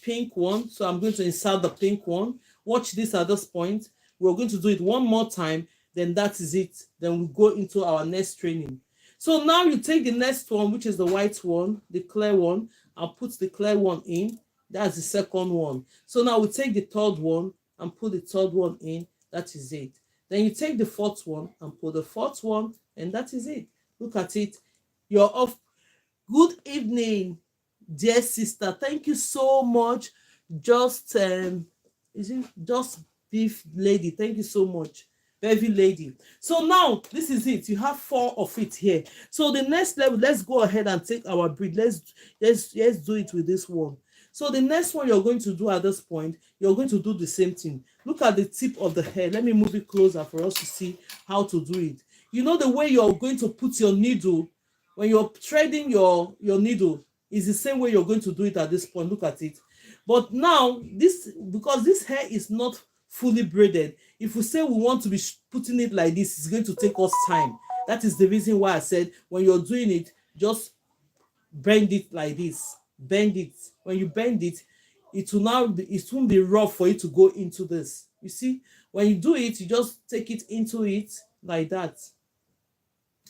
pink one, so I'm going to insert the pink one. Watch this at this point. We're going to do it one more time, then that is it. Then we go into our next training. So now you take the next one, which is the white one, the clear one. I'll put the clear one in. That's the second one. So now we take the third one and put the third one in. That is it. Then you take the fourth one and put the fourth one, and that is it. Look at it. You're off. Good evening, dear sister. Thank you so much. Just beef lady. Thank you so much, baby lady. So now this is it. You have 4 of it here. So the next level, let's go ahead and take our bead. Let's do it with this one. So the next one you're going to do at this point, you're going to do the same thing. Look at the tip of the hair. Let me move it closer for us to see how to do it. You know the way you're going to put your needle when you're threading your needle is the same way you're going to do it at this point. Look at it. But now because this hair is not fully braided, if we say we want to be putting it like this, it's going to take us time. That is the reason why I said when you're doing it, just bend it like this. Bend it. When you bend it, it won't be rough for you to go into this. You see, when you do it, you just take it into it like that.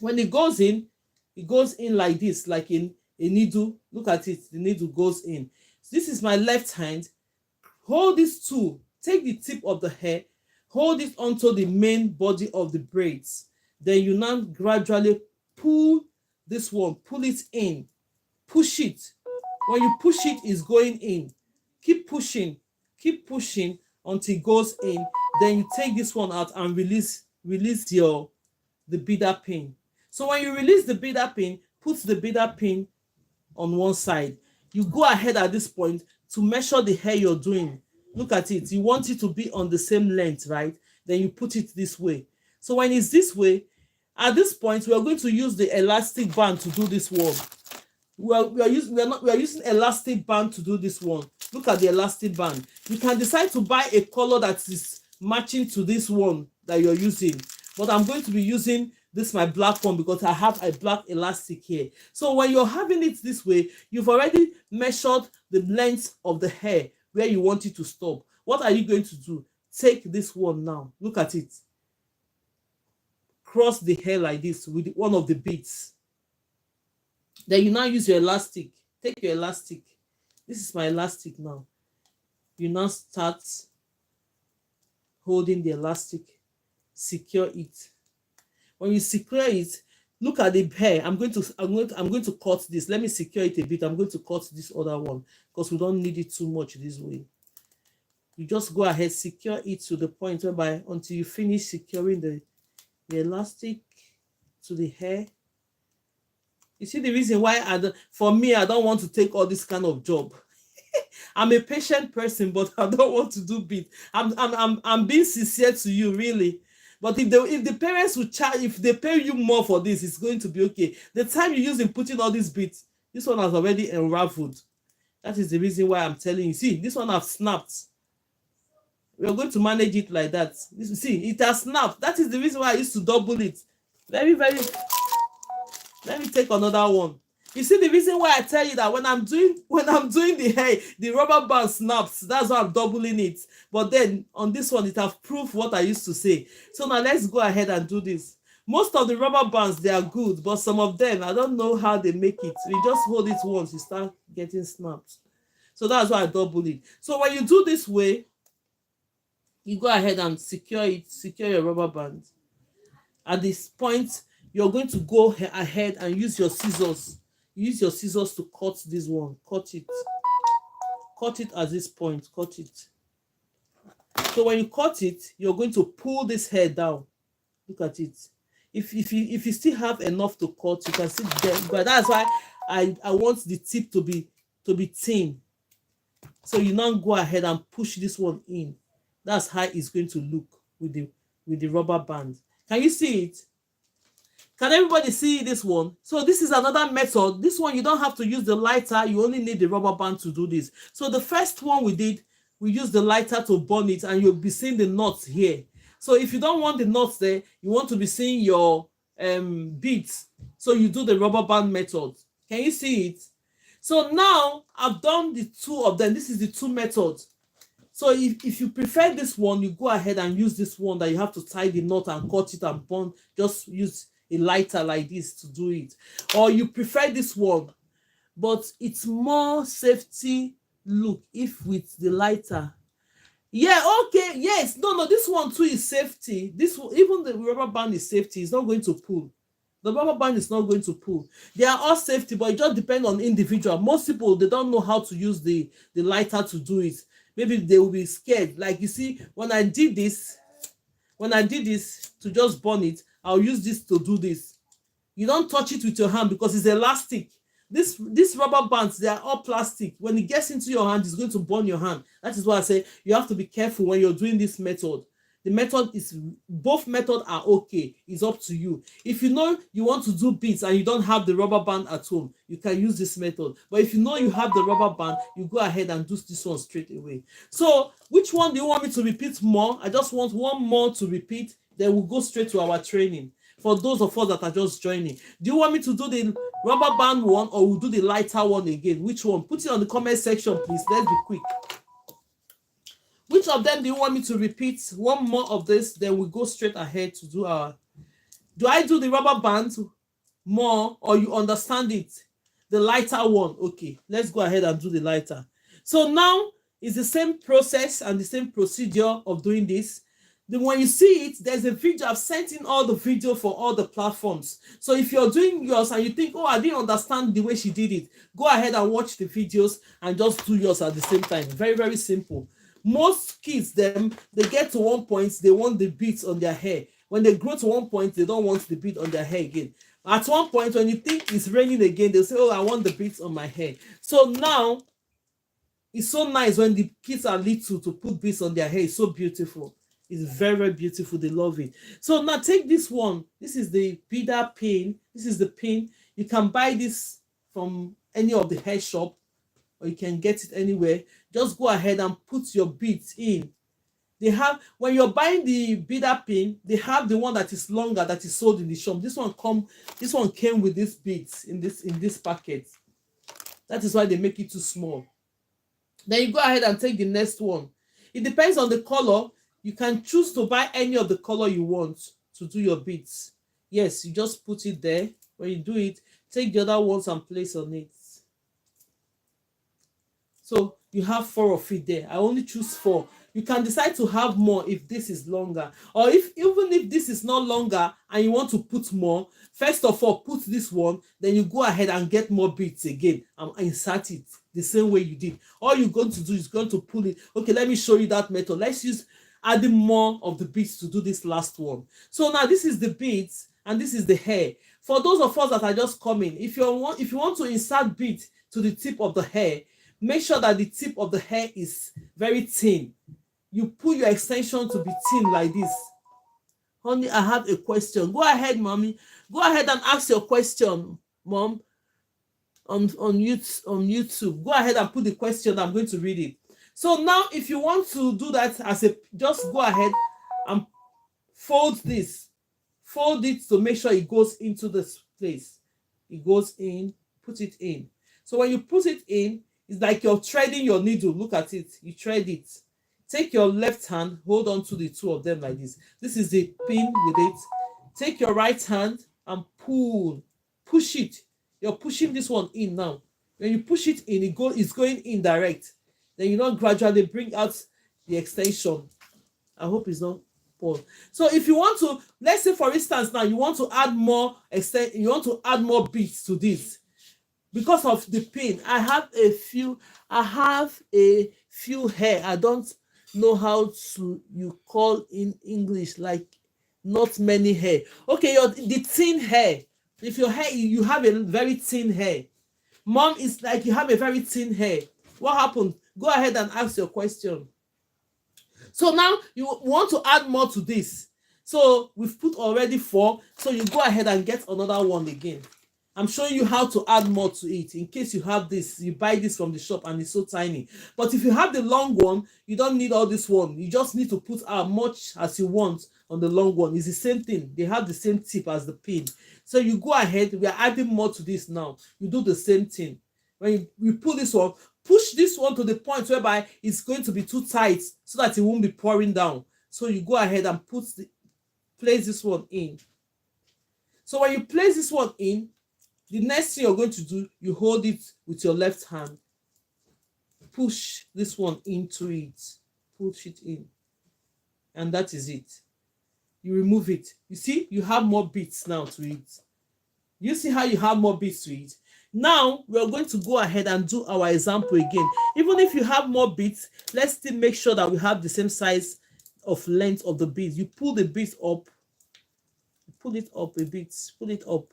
When it goes in like this, like in a needle. Look at it. The needle goes in. So this is my left hand. Hold this tool. Take the tip of the hair. Hold it onto the main body of the braids. Then you now gradually pull this one. Pull it in. Push it. When you push it, it's going in. Keep pushing. Keep pushing until it goes in. Then you take this one out and release the beader pin. So when you release the beader pin, put the beader pin on one side. You go ahead at this point to measure the hair you're doing. Look at it. You want it to be on the same length, right? Then you put it this way. So when it's this way, at this point, we are going to use the elastic band to do this one. We are using elastic band to do this one. Look at the elastic band. You can decide to buy a color that is matching to this one that you're using. But I'm going to be using this my black one because I have a black elastic here. So when you're having it this way, you've already measured the length of the hair where you want it to stop. What are you going to do? Take this one now. Look at it. Cross the hair like this with one of the beads. Then you now use your elastic. Take your elastic. This is my elastic now. You now start holding the elastic. Secure it. When you secure it, look at the hair. I'm going to cut this. Let me secure it a bit. I'm going to cut this other one because we don't need it too much this way. You just go ahead, secure it to the point whereby until you finish securing the elastic to the hair. You see the reason why for me, I don't want to take all this kind of job. I'm a patient person, but I don't want to do beat. I'm being sincere to you, really. But if the parents would charge, if they pay you more for this, it's going to be okay. The time you use in putting all these beads, this one has already unraveled. That is the reason why I'm telling you. See, this one has snapped. We're going to manage it like that. See, it has snapped. That is the reason why I used to double it. Very, very. Let me take another one. You see the reason why I tell you that when I'm doing the hair, the rubber band snaps. That's why I'm doubling it. But then on this one, it has proved what I used to say. So now let's go ahead and do this. Most of the rubber bands, they are good, but some of them, I don't know how they make it. You just hold it once, you start getting snapped. So that's why I double it. So when you do this way, you go ahead and secure it, secure your rubber band. At this point, you're going to go ahead and use your scissors. Use your scissors to cut this one. Cut it. Cut it at this point. Cut it. So when you cut it, you're going to pull this hair down. Look at it. If you still have enough to cut, you can see there. But that's why I want the tip to be thin. So you now go ahead and push this one in. That's how it's going to look with the rubber band. Can you see it? Can everybody see this one? So this is another method. This one, you don't have to use the lighter. You only need the rubber band to do this. So the first one we did, we used the lighter to burn it, and you'll be seeing the knots here. So if you don't want the knots there, you want to be seeing your beads. So you do the rubber band method. Can you see it? So now I've done the two of them. This is the two methods. So if you prefer this one, you go ahead and use this one that you have to tie the knot and cut it and burn. Just use a lighter like this to do it. Or you prefer this one, but it's more safety look if with the lighter. Yeah, okay, yes. No, this one too is safety. This one, even the rubber band is safety. It's not going to pull. The rubber band is not going to pull. They are all safety, but it just depends on individual. Most people, they don't know how to use the lighter to do it. Maybe they will be scared. Like you see, when I did this to just burn it, I'll use this to do this. You don't touch it with your hand because it's elastic. This rubber bands, they are all plastic. When it gets into your hand, it's going to burn your hand. That is why I say you have to be careful when you're doing this method. The method is, both methods are okay. It's up to you. If you know you want to do beads and you don't have the rubber band at home, you can use this method. But if you know you have the rubber band, you go ahead and do this one straight away. So which one do you want me to repeat more? I just want one more to repeat. Then we'll go straight to our training. For those of us that are just joining, do you want me to do the rubber band one or we'll do the lighter one again? Which one? Put it on the comment section, please. Let's be quick. Which of them do you want me to repeat? One more of this, then we go straight ahead to do our... Do I do the rubber band more or you understand it? The lighter one. Okay, let's go ahead and do the lighter. So now it's the same process and the same procedure of doing this. Then when you see it, there's a video. I've sent in all the video for all the platforms. So if you're doing yours and you think, oh, I didn't understand the way she did it, go ahead and watch the videos and just do yours at the same time. Very, very simple. Most kids, they get to one point, they want the beads on their hair. When they grow to one point, they don't want the bead on their hair again. At one point, when you think it's raining again, they'll say, oh, I want the beads on my hair. So now, it's so nice when the kids are little to put beads on their hair. It's so beautiful. It's very, very beautiful. They love it. So now take this one. This is the beader pin. This is the pin. You can buy this from any of the hair shop, or you can get it anywhere. Just go ahead and put your beads in. They have, when you're buying the beader pin, they have the one that is longer that is sold in the shop. This one came with these beads in this packet. That is why they make it too small. Then you go ahead and take the next one. It depends on the color. You can choose to buy any of the color you want to do your beads. Yes, you just put it there. When you do it, take the other ones and place on it. So you have 4 of it there. I only choose 4. You can decide to have more if this is longer, or even if this is not longer and you want to put more. First of all, put this one, then you go ahead and get more beads again and insert it the same way you did. All you're going to do is going to pull it. Okay, let me show you that method. Let's use adding more of the beads to do this last one. So now this is the beads and this is the hair. For those of us that are just coming, if you want to insert beads to the tip of the hair, make sure that the tip of the hair is very thin. You put your extension to be thin like this. Honey, I have a question. Go ahead, mommy. Go ahead and ask your question, mom, on YouTube. Go ahead and put the question. I'm going to read it. So now, if you want to do that just go ahead and fold this. Fold it to make sure it goes into this place. It goes in, put it in. So when you put it in, it's like you're threading your needle. Look at it. You thread it. Take your left hand, hold on to the two of them like this. This is the pin with it. Take your right hand and pull. Push it. You're pushing this one in now. When you push it in, it's going in direct. Then you not gradually bring out the extension. I hope it's not Paul. So if you want to, let's say for instance now, you want to add more beads to this. Because of the pin, I have a few hair. I don't know how you call in English, like not many hair. Okay, the thin hair. If your hair, you have a very thin hair. Mom, is like you have a very thin hair. What happened? Go ahead and ask your question. So now you want to add more to this. So we've put already 4. So you go ahead and get another one again. I'm showing you how to add more to it. In case you have this, you buy this from the shop and it's so tiny. But if you have the long one, you don't need all this one. You just need to put as much as you want on the long one. It's the same thing. They have the same tip as the pin. So you go ahead. We are adding more to this now. You do the same thing. When you pull this one, push this one to the point whereby it's going to be too tight so that it won't be pouring down. So you go ahead and place this one in. So when you place this one in, the next thing you're going to do, you hold it with your left hand. Push this one into it. Push it in. And that is it. You remove it. You see, you have more beads now to it. You see how you have more beads to it? Now, we're going to go ahead and do our example again. Even if you have more beads, let's still make sure that we have the same size of length of the beads. You pull the beads up. Pull it up a bit. Pull it up.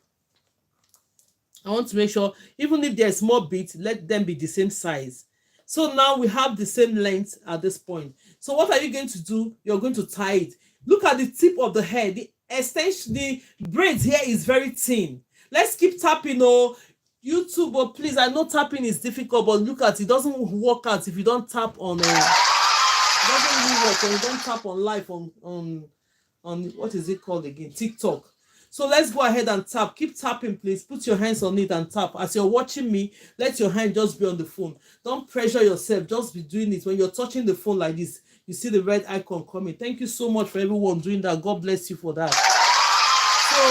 I want to make sure, even if there's more beads, let them be the same size. So now we have the same length at this point. So what are you going to do? You're going to tie it. Look at the tip of the hair. The extension, the braids here is very thin. Let's keep tapping. Oh, YouTube, but please, I know tapping is difficult, but look at it. It doesn't work out if you don't tap on. It doesn't really work when you don't tap on live on what is it called again? TikTok. So let's go ahead and tap. Keep tapping, please. Put your hands on it and tap. As you're watching me, let your hand just be on the phone. Don't pressure yourself. Just be doing it. When you're touching the phone like this, you see the red icon coming. Thank you so much for everyone doing that. God bless you for that. So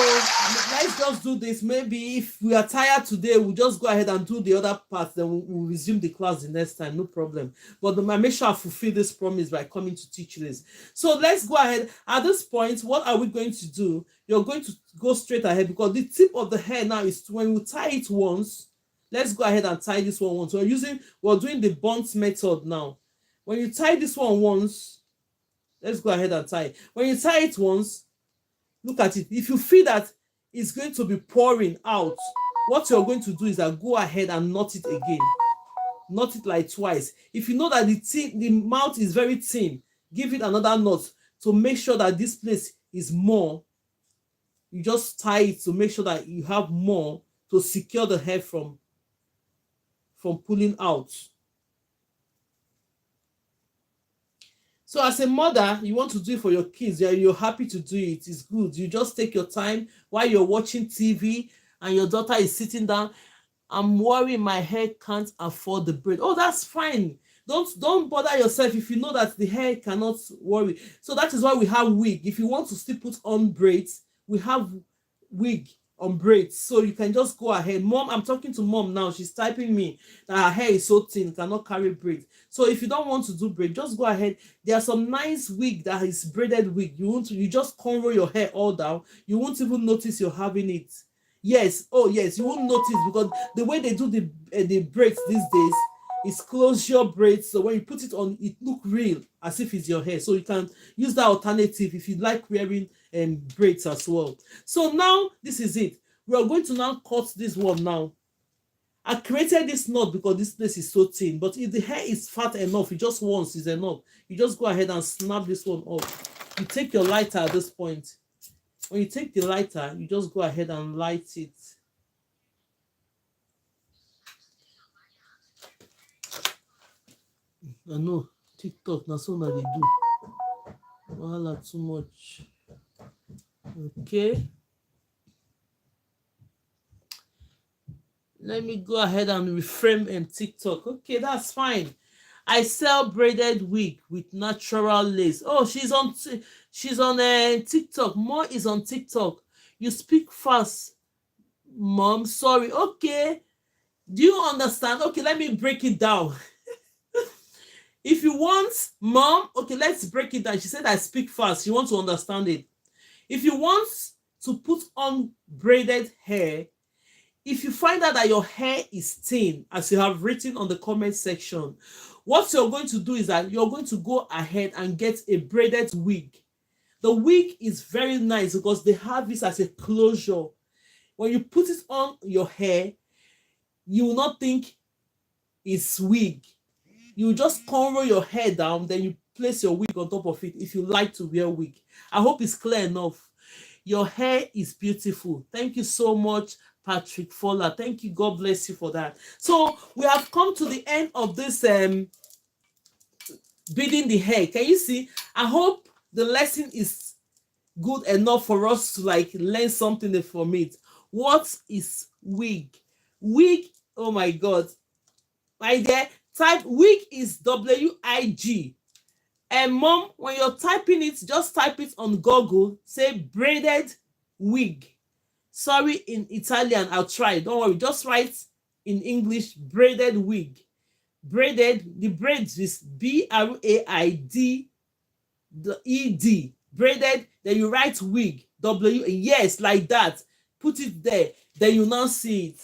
let's just do this. Maybe if we are tired today, we'll just go ahead and do the other part. Then we'll resume the class the next time. No problem. But I make sure I fulfill this promise by coming to teach you this. So let's go ahead. At this point, what are we going to do? You're going to go straight ahead because the tip of the hair now is when we tie it once. Let's go ahead and tie this one once. We're doing the bunt method now. When you tie this one once, let's go ahead and tie it. When you tie it once, look at it. If you feel that it's going to be pouring out, what you're going to do is that go ahead and knot it again. Knot it like twice. If you know that the mouth is very thin, give it another knot to make sure that this place is more. You just tie it to make sure that you have more to secure the hair from pulling out. So as a mother, you want to do it for your kids. You're happy to do it. It's good. You just take your time while you're watching TV and your daughter is sitting down. I'm worried my hair can't afford the braid. Oh, that's fine. Don't bother yourself if you know that the hair cannot worry. So that is why we have wig. If you want to still put on braids, we have wig on braids. So you can just go ahead. Mom, I'm talking to mom now. She's typing me that her hair is so thin, cannot carry braids. So if you don't want to do braid, just go ahead. There are some nice wig that is braided wig. You just cornrow your hair all down. You won't even notice you're having it. Yes, oh yes, you won't notice because the way they do the braids these days is closure braids. So when you put it on, it look real as if it's your hair. So you can use that alternative if you like wearing braids as well. So now this is it. We are going to now cut this one now. I created this knot because this place is so thin. But if the hair is fat enough, you just once is enough. You just go ahead and snap this one off. You take your lighter at this point. When you take the lighter, you just go ahead and light it. I know, TikTok, that's all that they do. Voila, too much. Okay. Let me go ahead and reframe TikTok. Okay, that's fine. I sell braided wig with natural lace. Oh, she's on TikTok. More is on TikTok. You speak fast, mom. Sorry. Okay. Do you understand? Okay, let me break it down. If you want, mom, okay, let's break it down. She said I speak fast. She wants to understand it. If you want to put on braided hair, if you find out that your hair is thin, as you have written on the comment section, what you're going to do is that you're going to go ahead and get a braided wig. The wig is very nice because they have this as a closure. When you put it on your hair, you will not think it's wig. You just cornrow your hair down, then you place your wig on top of it if you like to wear wig. I hope it's clear enough. Your hair is beautiful. Thank you so much, Patrick Fowler. Thank you. God bless you for that. So we have come to the end of this beading the hair. Can you see? I hope the lesson is good enough for us to like learn something from it. What is wig? Wig, oh my God. Right there, type wig is WIG. And mom, when you're typing it, just type it on Google. Say braided wig. Sorry, in Italian, I'll try. Don't worry, just write in English braided wig. Braided, the braids is BRAID ED. Braided, then you write wig. Yes, like that. Put it there. Then you now see it.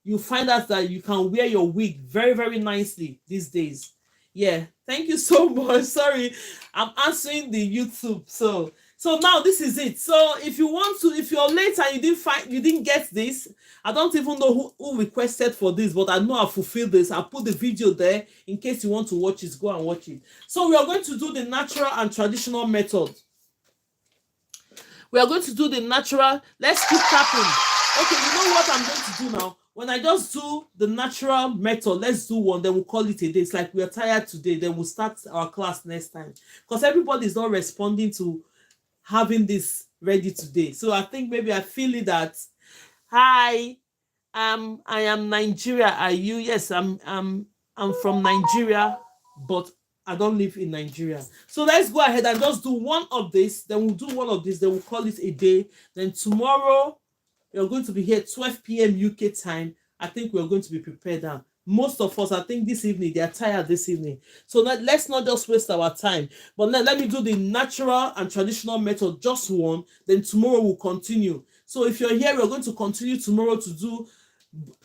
You find out that you can wear your wig very, very nicely these days. Yeah, thank you so much. Sorry, I'm answering the YouTube. So now this is it. So if you want to, if you're late and you didn't get this, I don't even know who requested for this, but I know I fulfilled this. I'll put the video there in case you want to watch it. Go and watch it. So we are going to do the natural and traditional method. We are going to do the natural. Let's keep tapping. Okay, you know what I'm going to do now? When I just do the natural method, let's do one, then we'll call it a day. It's like we're tired today, then we'll start our class next time. Because everybody is not responding to having this ready today. So I think maybe I feel it that, hi, I am Nigeria. Are you? Yes, I'm from Nigeria, but I don't live in Nigeria. So let's go ahead and just do one of this, then we'll do one of this, then we'll call it a day. Then tomorrow, you're going to be here 12 p.m. UK time. I think we're going to be prepared now. Most of us, I think this evening, they are tired this evening. So let's not just waste our time. But let me do the natural and traditional method, just one. Then tomorrow we'll continue. So if you're here, we're going to continue tomorrow to do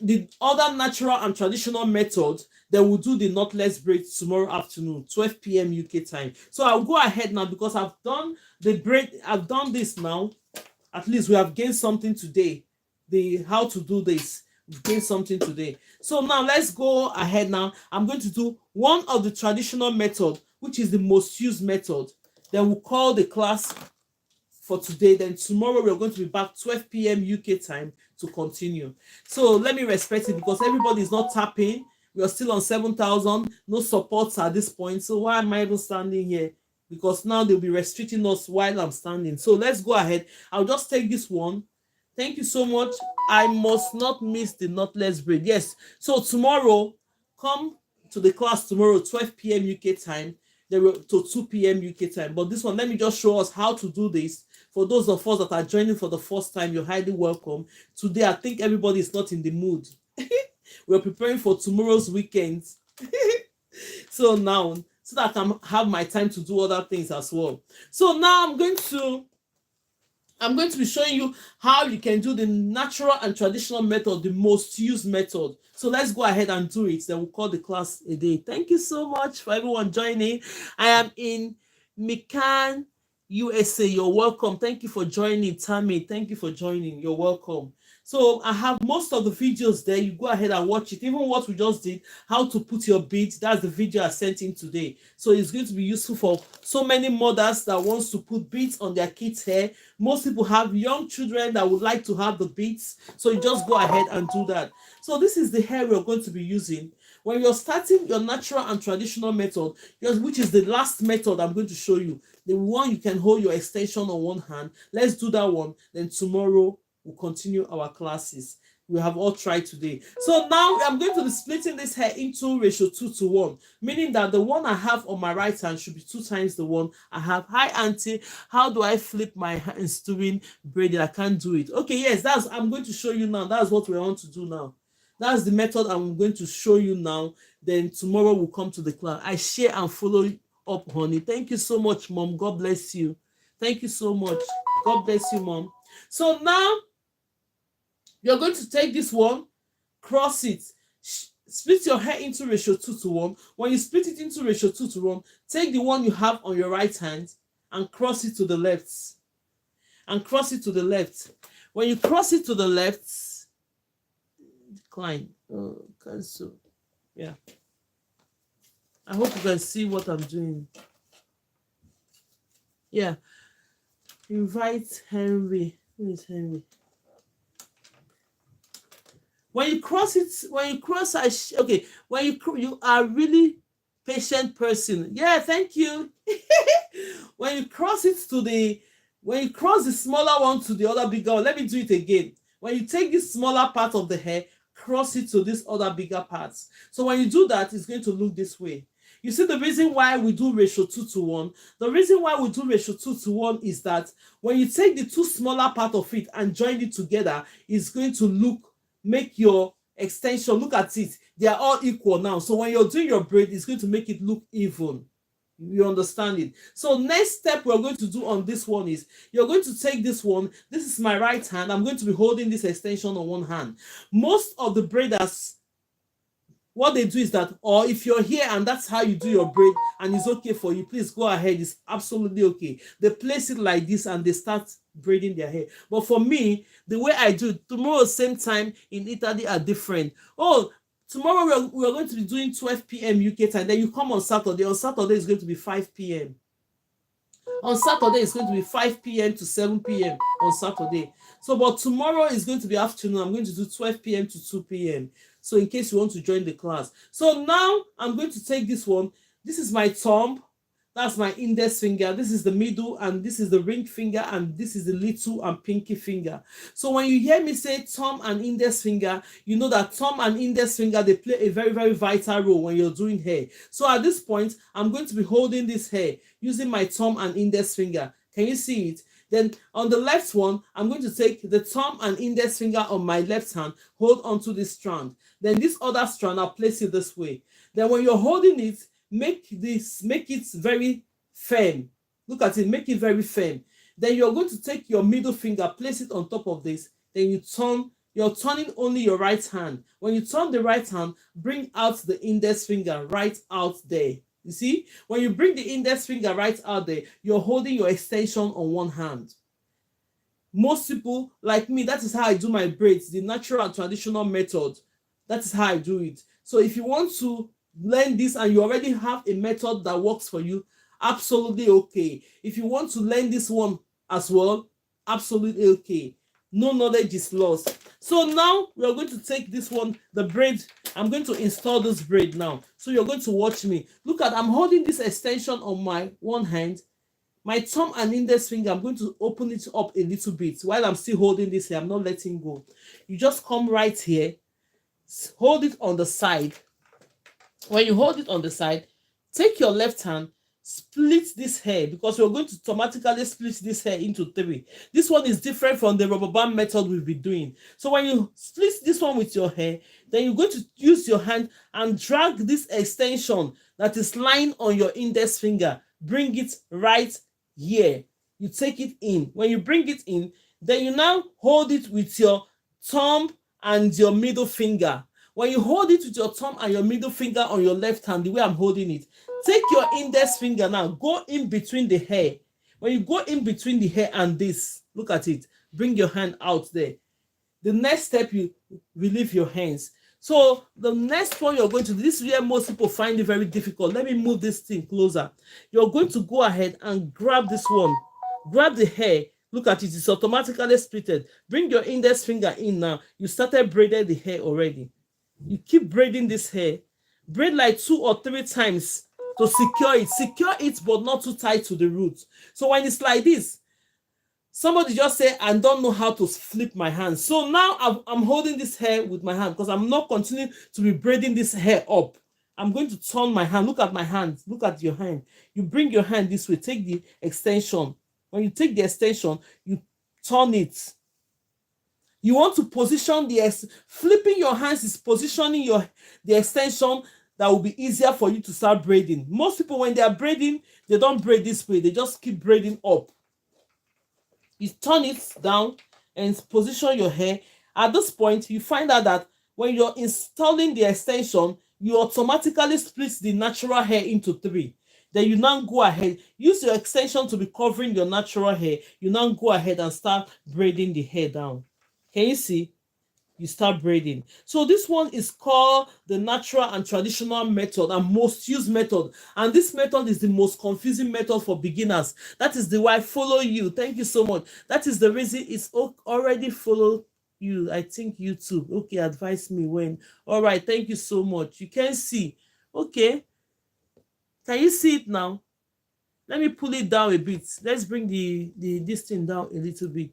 the other natural and traditional method. Then we'll do the knotless braid tomorrow afternoon, 12 p.m. UK time. So I'll go ahead now because I've done the braid. I've done this now. At least we have gained something today. How to do this. We've gained something today. So now let's go ahead now. I'm going to do one of the traditional method, which is the most used method. Then we'll call the class for today. Then tomorrow we're going to be back 12 p.m. UK time to continue. So let me respect it because everybody is not tapping. We are still on 7,000. No supports at this point. So why am I even standing here? because now they'll be restricting us while I'm standing. So let's go ahead. I'll just take this one. Thank you so much. I must not miss the knotless braid. Yes. So tomorrow, come to the class tomorrow, 12 p.m. UK time, to 2 p.m. UK time. But this one, let me just show us how to do this. For those of us that are joining for the first time, you're highly welcome. Today, I think everybody is not in the mood. We're preparing for tomorrow's weekend. So now, so that I can have my time to do other things as well. So now I'm going to be showing you how you can do the natural and traditional method, the most used method. So let's go ahead and do it. Then we'll call the class a day. Thank you so much for everyone joining. I am in Mikan, USA. You're welcome. Thank you for joining. Tammy, thank you for joining. You're welcome. So I have most of the videos there. You go ahead and watch it. Even what we just did, how to put your beads, that's the video I sent in today. So it's going to be useful for so many mothers that wants to put beads on their kids' hair. Most people have young children that would like to have the beads. So you just go ahead and do that. So this is the hair we're going to be using. When you're starting your natural and traditional method, which is the last method I'm going to show you, the one you can hold your extension on one hand. Let's do that one. Then tomorrow, we'll continue our classes. We have all tried today. So now I'm going to be splitting this hair into ratio 2:1, meaning that the one I have on my right hand should be 2 times the one I have. Hi, Auntie. How do I flip my hands doing braiding? I can't do it. Okay, yes, I'm going to show you now. That's what we want to do now. That's the method I'm going to show you now. Then tomorrow we'll come to the class. I share and follow up, honey. Thank you so much, Mom. God bless you. Thank you so much. God bless you, Mom. So now, you're going to take this one, cross it, split your hair into ratio 2:1. When you split it into ratio 2:1, take the one you have on your right hand and cross it to the left. And cross it to the left. When you cross it to the left, decline. Oh, cancel. Yeah. I hope you can see what I'm doing. Yeah. Invite Henry. Who is Henry? When you cross it, okay, when you are really patient person. Yeah, thank you. When you cross the smaller one to the other bigger one, let me do it again. When you take this smaller part of the hair, cross it to this other bigger parts. So when you do that, it's going to look this way. You see the reason why we do ratio 2:1? The reason why we do ratio 2:1 is that when you take the two smaller part of it and join it together, it's going to make your extension, look at it, they are all equal now. So when you're doing your braid, it's going to make it look even. You understand it? So next step we're going to do on this one is, you're going to take this one. This is my right hand. I'm going to be holding this extension on one hand. Most of the braiders, what they do is that, or if you're here and that's how you do your braid and it's okay for you, please go ahead. It's absolutely okay. They place it like this and they start braiding their hair. But for me, the way I do it, tomorrow same time in Italy are different. Oh, tomorrow we're going to be doing 12 p.m. UK time. Then you come on Saturday. On Saturday it's going to be 5 p.m. On Saturday it's going to be 5 p.m. to 7 p.m. on Saturday. So, but tomorrow is going to be afternoon. I'm going to do 12 p.m. to 2 p.m. So in case you want to join the class. So now I'm going to take this one. This is my thumb. That's my index finger. This is the middle, and this is the ring finger, and this is the little and pinky finger. So when you hear me say thumb and index finger, you know that thumb and index finger, they play a very, very vital role when you're doing hair. So at this point, I'm going to be holding this hair using my thumb and index finger. Can you see it? Then on the left one, I'm going to take the thumb and index finger on my left hand, hold onto this strand. Then this other strand, I'll place it this way. Then when you're holding it, make it very firm. Look at it, make it very firm. Then you're going to take your middle finger, place it on top of this. Then you're turning only your right hand. When you turn the right hand, bring out the index finger right out there. You see, when you bring the index finger right out there, you're holding your extension on one hand. Most people, like me, that is how I do my braids, the natural and traditional method. That is how I do it. So if you want to learn this and you already have a method that works for you, absolutely okay. If you want to learn this one as well, absolutely okay. No knowledge is lost. So now we are going to take this one, the braid. I'm going to install this braid now. So you're going to watch me. Look at, I'm holding this extension on my one hand. My thumb and index finger, I'm going to open it up a little bit while I'm still holding this here. I'm not letting go. You just come right here, hold it on the side. When you hold it on the side, take your left hand, split this hair, because we're going to automatically split this hair into 3. This one is different from the rubber band method we've been doing. So when you split this one with your hair, then you're going to use your hand and drag this extension that is lying on your index finger. Bring it right here. You take it in. When you bring it in, then you now hold it with your thumb and your middle finger. When you hold it with your thumb and your middle finger on your left hand, the way I'm holding it, take your index finger now, go in between the hair. When you go in between the hair and this, look at it, bring your hand out there. The next step, you relieve your hands. So the next one you're going to do, this is where most people find it very difficult. Let me move this thing closer. You're going to go ahead and grab this one. Grab the hair. Look at it, it's automatically splitted. Bring your index finger in now. You started braiding the hair already. You keep braiding this hair. Braid like 2 or 3 times to secure it. Secure it, but not too tight to the root. So when it's like this, somebody just say, I don't know how to flip my hand. So now I'm holding this hair with my hand because I'm not continuing to be braiding this hair up. I'm going to turn my hand. Look at my hand. Look at your hand. You bring your hand this way. Take the extension. When you take the extension, you turn it. You want to position flipping your hands is positioning the extension that will be easier for you to start braiding. Most people, when they are braiding, they don't braid this way. They just keep braiding up. You turn it down and position your hair. At this point, you find out that when you're installing the extension, you automatically split the natural hair into 3. Then you now go ahead, use your extension to be covering your natural hair. You now go ahead and start braiding the hair down. Can you see? You start braiding. So this one is called the natural and traditional method and most used method. And this method is the most confusing method for beginners. That is the why I follow you. Thank you so much. That is the reason it's already follow you. I think YouTube. Okay, advise me when. All right, thank you so much. You can see. Okay. Can you see it now? Let me pull it down a bit. Let's bring this thing down a little bit.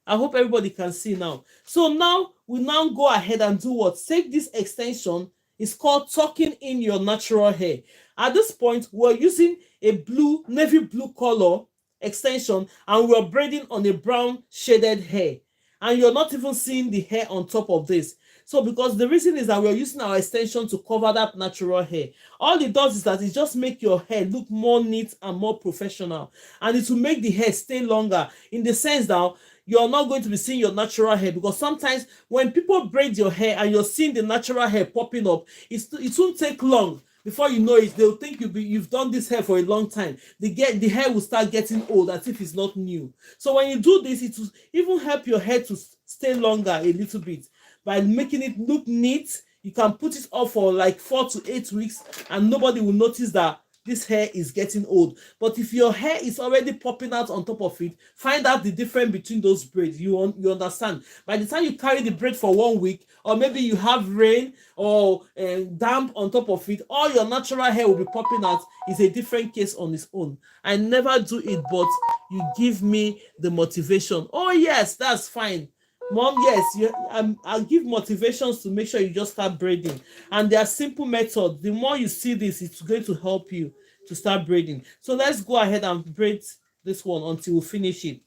I hope everybody can see now. So now we now go ahead and do what? Take this extension. It's called tucking in your natural hair. At this point, we're using a navy blue color extension and we're braiding on a brown shaded hair. And you're not even seeing the hair on top of this. So because the reason is that we're using our extension to cover that natural hair. All it does is that it just make your hair look more neat and more professional. And it will make the hair stay longer in the sense that you're not going to be seeing your natural hair, because sometimes when people braid your hair and you're seeing the natural hair popping up, it won't take long. Before you know it, they'll think you've done this hair for a long time. The hair will start getting old as if it's not new. So when you do this, it will even help your hair to stay longer a little bit by making it look neat. You can put it off for like 4 to 8 weeks and nobody will notice that this hair is getting old. But if your hair is already popping out on top of it, find out the difference between those braids. You understand. By the time you carry the braid for 1 week, or maybe you have rain or damp on top of it, all your natural hair will be popping out. Is a different case on its own. I never do it, but you give me the motivation. Oh yes, that's fine. Mom, yes, I'll give motivations to make sure you just start braiding. And there are simple methods. The more you see this, it's going to help you to start braiding. So let's go ahead and braid this one until we finish it.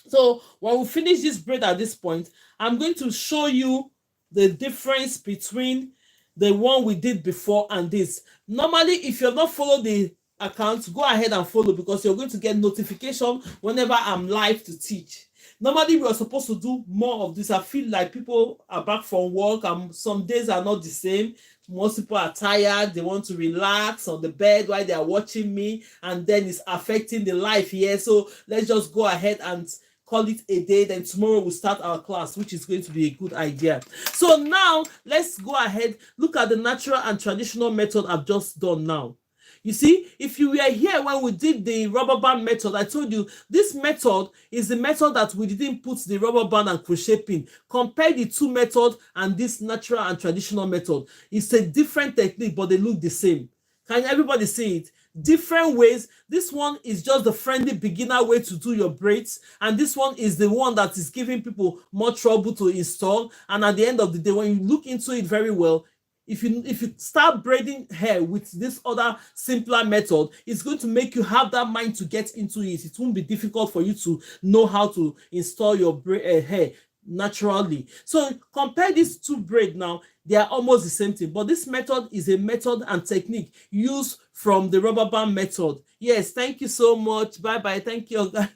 So when we finish this braid at this point, I'm going to show you the difference between the one we did before and this. Normally, if you're not following the account, go ahead and follow, because you're going to get notification whenever I'm live to teach. Normally, we are supposed to do more of this. I feel like people are back from work and some days are not the same. Most people are tired. They want to relax on the bed while they are watching me, and then it's affecting the life here. So let's just go ahead and call it a day. Then tomorrow we'll start our class, which is going to be a good idea. So now let's go ahead. Look at the natural and traditional method I've just done now. You see, if you were here when we did the rubber band method, I told you this method is the method that we didn't put the rubber band and crochet pin. Compare the two methods and this natural and traditional method. It's a different technique, but they look the same. Can everybody see it? Different ways. This one is just the friendly beginner way to do your braids, and this one is the one that is giving people more trouble to install. And at the end of the day, when you look into it very well, if you start braiding hair with this other simpler method, it's going to make you have that mind to get into it. It won't be difficult for you to know how to install your hair naturally. So compare these two braids now. They are almost the same thing, but this method is a method and technique used from the rubber band method. Yes, thank you so much. Bye bye. Thank you, Oga.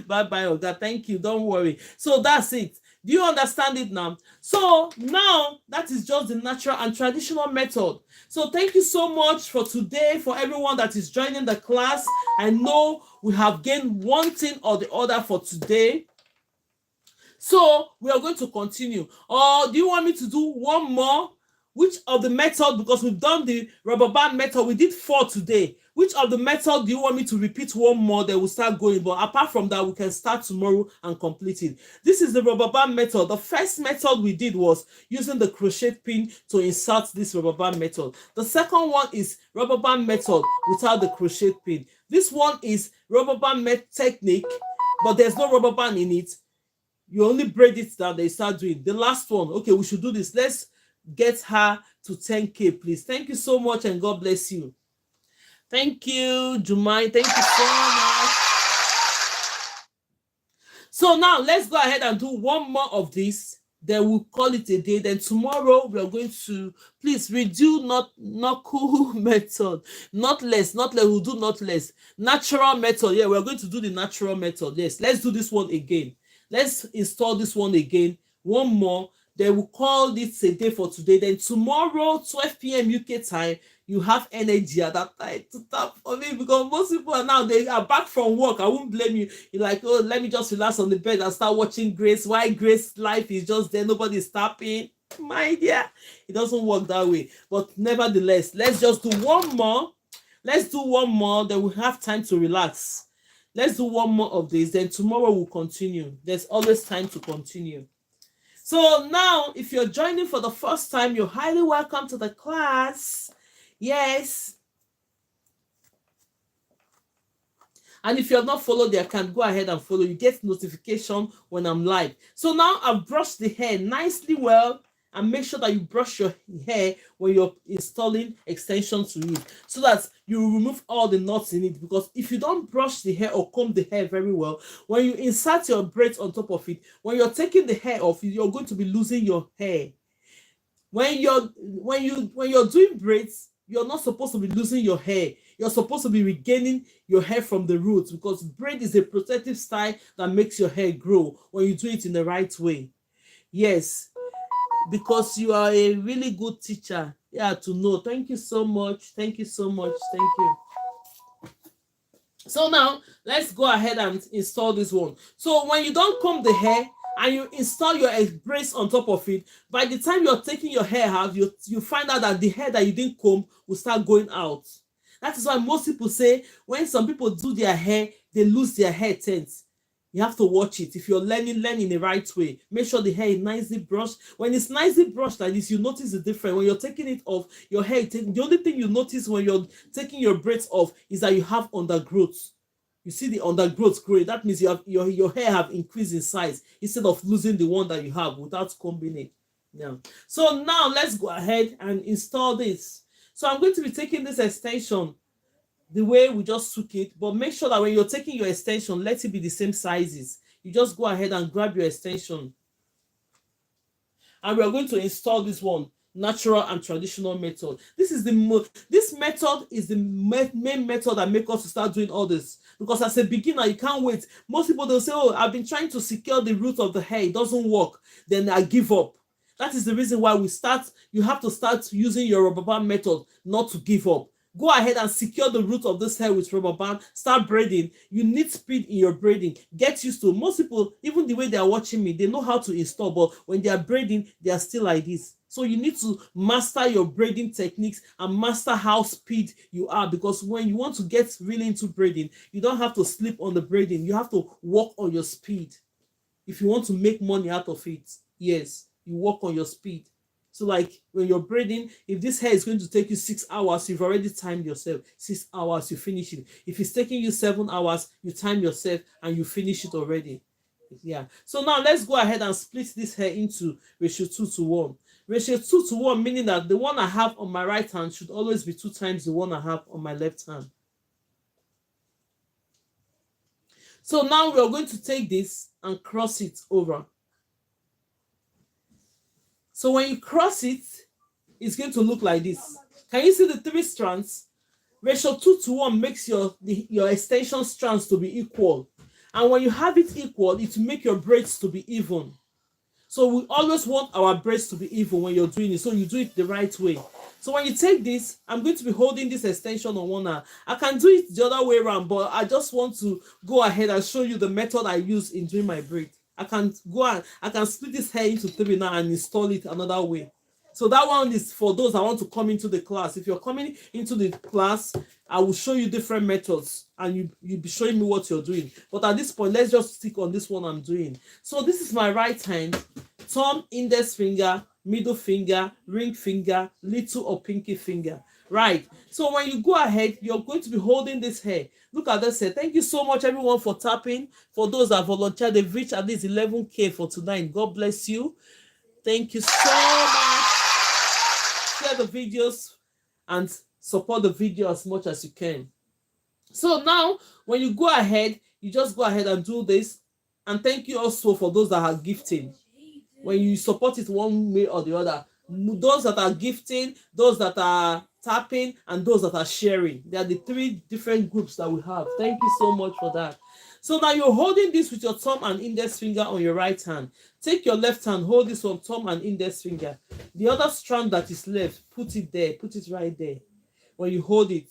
Bye bye, Oga. Thank you. Don't worry. So that's it. Do you understand it now? So now that is just the natural and traditional method. So thank you so much for today, for everyone that is joining the class. I know we have gained one thing or the other for today. So we are going to continue. Or do you want me to do one more? Which of the method, because we've done the rubber band method, we did 4 today. Which of the method do you want me to repeat one more? Then we'll start going. But apart from that, we can start tomorrow and complete it. This is the rubber band method. The first method we did was using the crochet pin to insert this rubber band method. The second one is rubber band method without the crochet pin. This one is rubber band technique, but there's no rubber band in it. You only braid it down, they start doing. The last one, okay, we should do this. Let's get her to 10K, please. Thank you so much, and God bless you. Thank you, Jumai. Thank you so much. So now let's go ahead and do one more of this. Then we'll call it a day. Then tomorrow we are going to, please redo not cool method, not less. We'll do not less. Natural method. Yeah, we're going to do the natural method. Yes, let's do this one again. Let's install this one again. One more. Then we'll call this a day for today. Then tomorrow, 12 p.m. UK time, you have energy at that time to tap for me, because most people are now, they are back from work. I won't blame you. You're like, oh, let me just relax on the bed and start watching Grace. Why Grace life is just there, nobody's tapping. My dear, it doesn't work that way. But nevertheless, let's just do one more. Let's do one more. Then we have time to relax. Let's do one more of this. Then tomorrow we'll continue. There's always time to continue. So now, if you're joining for the first time, you're highly welcome to the class. Yes. And if you have not followed the account, go ahead and follow. You get notification when I'm live. So now I've brushed the hair nicely well. And make sure that you brush your hair when you're installing extensions to it, so that you remove all the knots in it. Because if you don't brush the hair or comb the hair very well, when you insert your braids on top of it, when you're taking the hair off, you're going to be losing your hair. When you're doing braids, you're not supposed to be losing your hair. You're supposed to be regaining your hair from the roots, because braid is a protective style that makes your hair grow when you do it in the right way. Yes. Because you are a really good teacher. Yeah, to know. Thank you so much. Thank you so much. Thank you. So now, let's go ahead and install this one. So when you don't comb the hair and you install your braids on top of it, by the time you're taking your hair out, you find out that the hair that you didn't comb will start going out. That is why most people say when some people do their hair, they lose their hair tints. You have to watch it. If you're learning the right way. Make sure the hair is nicely brushed. When it's nicely brushed like this, you notice the difference. When you're taking it off, your hair, the only thing you notice when you're taking your braids off is that you have undergrowth. You see the undergrowth growing. That means you have your hair have increased in size instead of losing the one that you have without combing it. Yeah. So now let's go ahead and install this. So I'm going to be taking this extension the way we just took it, but make sure that when you're taking your extension, let it be the same sizes. You just go ahead and grab your extension. And we are going to install this one, natural and traditional method. This method is the main method that makes us to start doing all this. Because as a beginner, you can't wait. Most people, they'll say, oh, I've been trying to secure the root of the hair. It doesn't work. Then I give up. That is the reason why you have to start using your rubber band method, not to give up. Go ahead and secure the root of this hair with rubber band. Start braiding. You need speed in your braiding. Get used to it. Most people, even the way they are watching me, they know how to install, but when they are braiding, they are still like this. So you need to master your braiding techniques and master how speed you are, because when you want to get really into braiding, you don't have to sleep on the braiding. You have to work on your speed. If you want to make money out of it, yes, you work on your speed. So like when you're braiding, if this hair is going to take you 6 hours, you've already timed yourself. 6 hours, you finish it. If it's taking you 7 hours, you time yourself and you finish it already. Yeah. So now let's go ahead and split this hair into ratio 2:1. Ratio 2:1, meaning that the one I have on my right hand should always be 2 times the one I have on my left hand. So now we are going to take this and cross it over. So when you cross it, it's going to look like this. Can you see the 3 strands? Ratio 2:1 makes your extension strands to be equal. And when you have it equal, it will make your braids to be even. So we always want our braids to be even when you're doing it, so you do it the right way. So when you take this, I'm going to be holding this extension on one hand. I can do it the other way around, but I just want to go ahead and show you the method I use in doing my braid. I can split this hair into 3 now and install it another way. So that one is for those that want to come into the class. If you're coming into the class, I will show you different methods and you'll be showing me what you're doing. But at this point, let's just stick on this one I'm doing. So this is my right hand, thumb, index finger, middle finger, ring finger, little or pinky finger. Right. So when you go ahead, you're going to be holding this hair. Look at this hair. Thank you so much, everyone, for tapping. For those that volunteered, they've reached at least 11K for tonight. God bless you. Thank you so much. Share the videos and support the video as much as you can. So now when you go ahead, you just go ahead and do this. And thank you also for those that are gifting. When you support it one way or the other, those that are gifting, those that are tapping, and those that are sharing, they are the 3 different groups that we have. Thank you so much for that. So now you're holding this with your thumb and index finger on your right hand. Take your left hand, hold this on thumb and index finger. The other strand that is left, put it there, put it right there. When you hold it,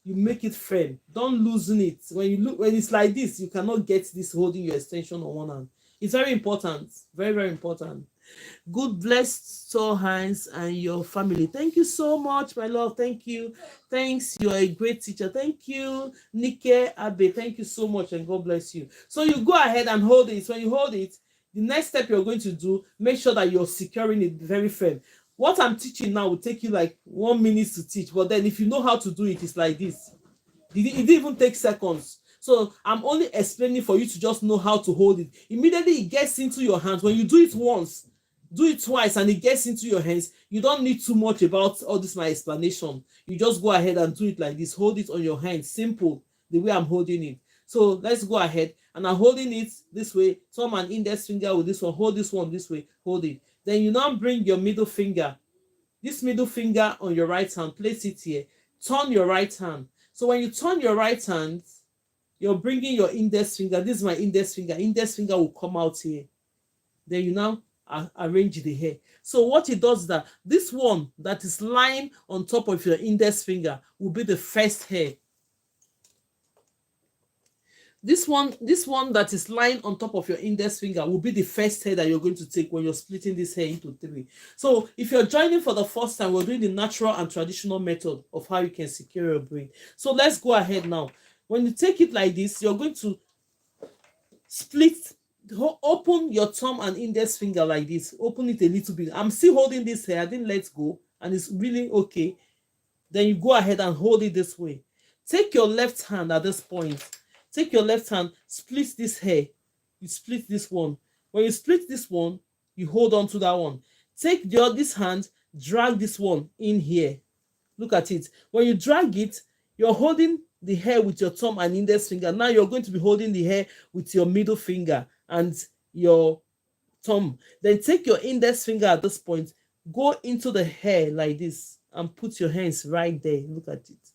you make it firm. Don't loosen it. When it's like this, you cannot get this holding your extension on one hand. It's very important. Very, very important. Good bless Soul Hands and your family. Thank you so much, my love. Thank you. Thanks. You're a great teacher. Thank you, Nike Abe. Thank you so much and God bless you. So you go ahead and hold it. When you hold it, the next step you're going to do, make sure that you're securing it very firm. What I'm teaching now will take you like 1 minute to teach, but then if you know how to do it, it's like this. It didn't even take seconds. So I'm only explaining for you to just know how to hold it. Immediately it gets into your hands. When you do it once, do it twice, and it gets into your hands, you don't need too much about all this my explanation. You just go ahead and do it like this. Hold it on your hands. Simple, the way I'm holding it. So let's go ahead. And I'm holding it this way. Thumb and index finger with this one. Hold this one this way. Hold it. Then you now bring your middle finger. This middle finger on your right hand. Place it here. Turn your right hand. So when you turn your right hand, you're bringing your index finger. This is my index finger. Index finger will come out here. Then you now arrange the hair. So what it does is that this one that is lying on top of your index finger will be the first hair. This one that is lying on top of your index finger will be the first hair that you're going to take when you're splitting this hair into 3. So if you're joining for the first time, we're doing the natural and traditional method of how you can secure your braid. So let's go ahead now. When you take it like this, you're going to open your thumb and index finger like this. Open it a little bit. I'm still holding this hair. I didn't let go, and it's really okay. Then you go ahead and hold it this way. Take your left hand at this point. Take your left hand, split this hair. You split this one. When you split this one, you hold on to that one. Take this hand, drag this one in here. Look at it. When you drag it, you're holding the hair with your thumb and index finger. Now you're going to be holding the hair with your middle finger and your thumb. Then take your index finger at this point, go into the hair like this and put your hands right there. Look at it.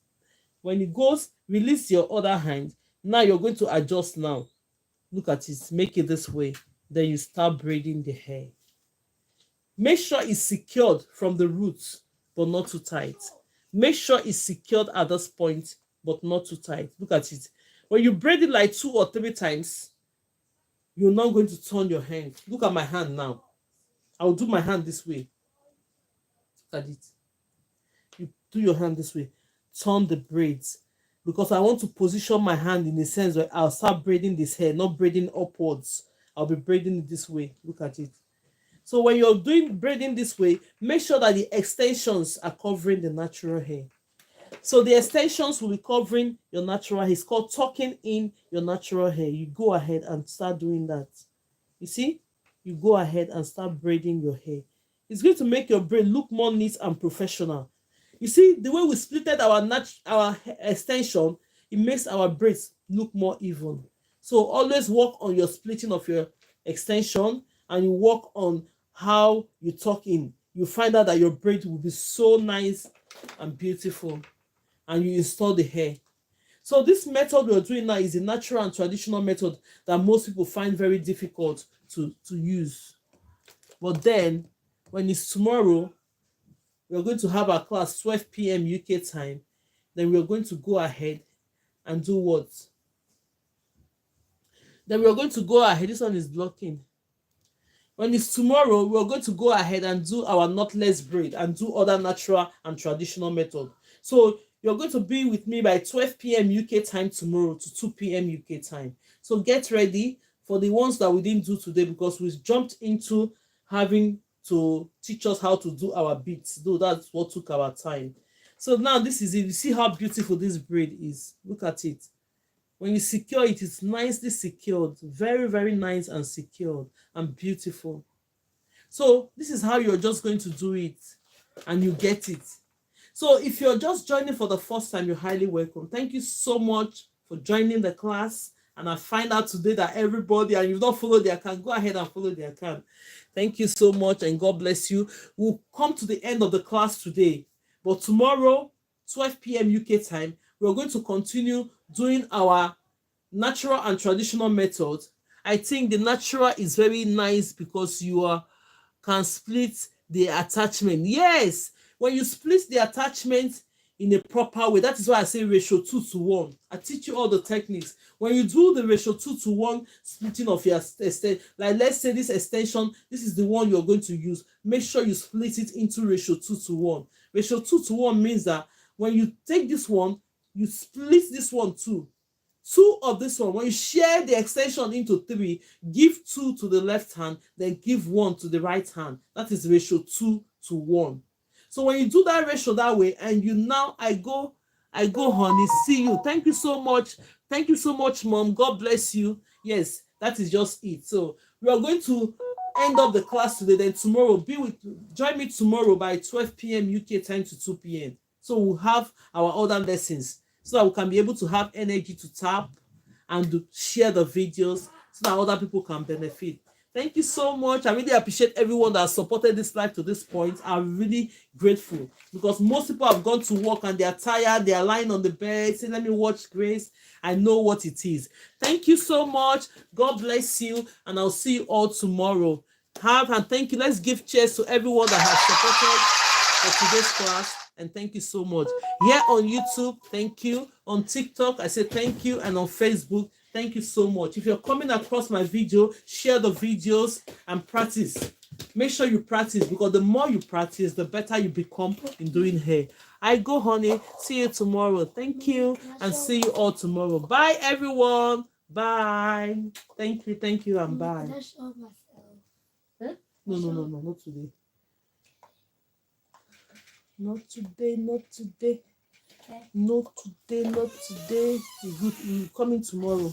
When it goes, release your other hand. Now you're going to adjust now. Look at it. Make it this way. Then you start braiding the hair. Make sure it's secured from the roots, but not too tight. Make sure it's secured at this point, but not too tight. Look at it. When you braid it like 2 or 3 times, you're not going to turn your hand. Look at my hand now. I'll do my hand this way. Look at it. You do your hand this way, turn the braids, because I want to position my hand in the sense where I'll start braiding this hair, not braiding upwards. I'll be braiding it this way. Look at it. So when you're doing braiding this way, make sure that the extensions are covering the natural hair. So the extensions will be covering your natural hair. It's called tucking in your natural hair. You go ahead and start doing that. You see, you go ahead and start braiding your hair. It's going to make your braid look more neat and professional. You see, the way we splitted our extension, it makes our braids look more even. So always work on your splitting of your extension, and you work on how you tuck in. You find out that your braid will be so nice and beautiful, and you install the hair. So this method we're doing now is a natural and traditional method that most people find very difficult to use. But then, when it's tomorrow, we're going to have our class 12 p.m. UK time. Then we're going to go ahead and do what? Then we're going to go ahead. This one is blocking. When it's tomorrow, we're going to go ahead and do our knotless braid and do other natural and traditional method. So you're going to be with me by 12 p.m. UK time tomorrow to 2 p.m. UK time. So get ready for the ones that we didn't do today, because we jumped into having to teach us how to do our beads, though that's what took our time. So now this is it. You see how beautiful this braid is. Look at it. When you secure it, it's nicely secured. Very, very nice and secured and beautiful. So this is how you're just going to do it, and you get it. So if you're just joining for the first time, you're highly welcome. Thank you so much for joining the class. And I find out today that everybody, and you've not followed the account, go ahead and follow the account. Thank you so much, and God bless you. We'll come to the end of the class today. But tomorrow, 12 p.m. UK time, we're going to continue doing our natural and traditional methods. I think the natural is very nice because you can split the attachment. Yes, when you split the attachment in a proper way, that is why I say ratio 2:1. I teach you all the techniques. When you do the ratio 2:1 splitting of your extension, like let's say this extension, this is the one you're going to use, make sure you split it into ratio 2:1. Ratio 2:1 means that when you take this one, you split this one too. 2 of this one, when you share the extension into 3, give 2 to the left hand, then give 1 to the right hand. That is ratio 2:1. So when you do that ratio that way, and you now, I go honey, see you. Thank you so much. Thank you so much, mom. God bless you. Yes, that is just it. So we are going to end up the class today. Then tomorrow, join me tomorrow by 12 p.m. UK time to 2 p.m. So we'll have our other lessons, so that we can be able to have energy to tap and to share the videos so that other people can benefit. Thank you so much. I really appreciate everyone that has supported this live to this point. I'm really grateful, because most people have gone to work and they are tired. They are lying on the bed saying, let me watch Grace. I know what it is. Thank you so much. God bless you. And I'll see you all tomorrow. And thank you. Let's give cheers to everyone that has supported for today's class. And thank you so much. Here on YouTube, thank you. On TikTok, I say thank you. And on Facebook, thank you so much. If you're coming across my video, share the videos and practice. Make sure you practice, because the more you practice, the better you become in doing hair. I go, honey. See you tomorrow. Thank you. And see you all tomorrow. Bye, everyone. Bye. Thank you, and bye. Eh? No, not today. Not today. Not today. You're coming tomorrow.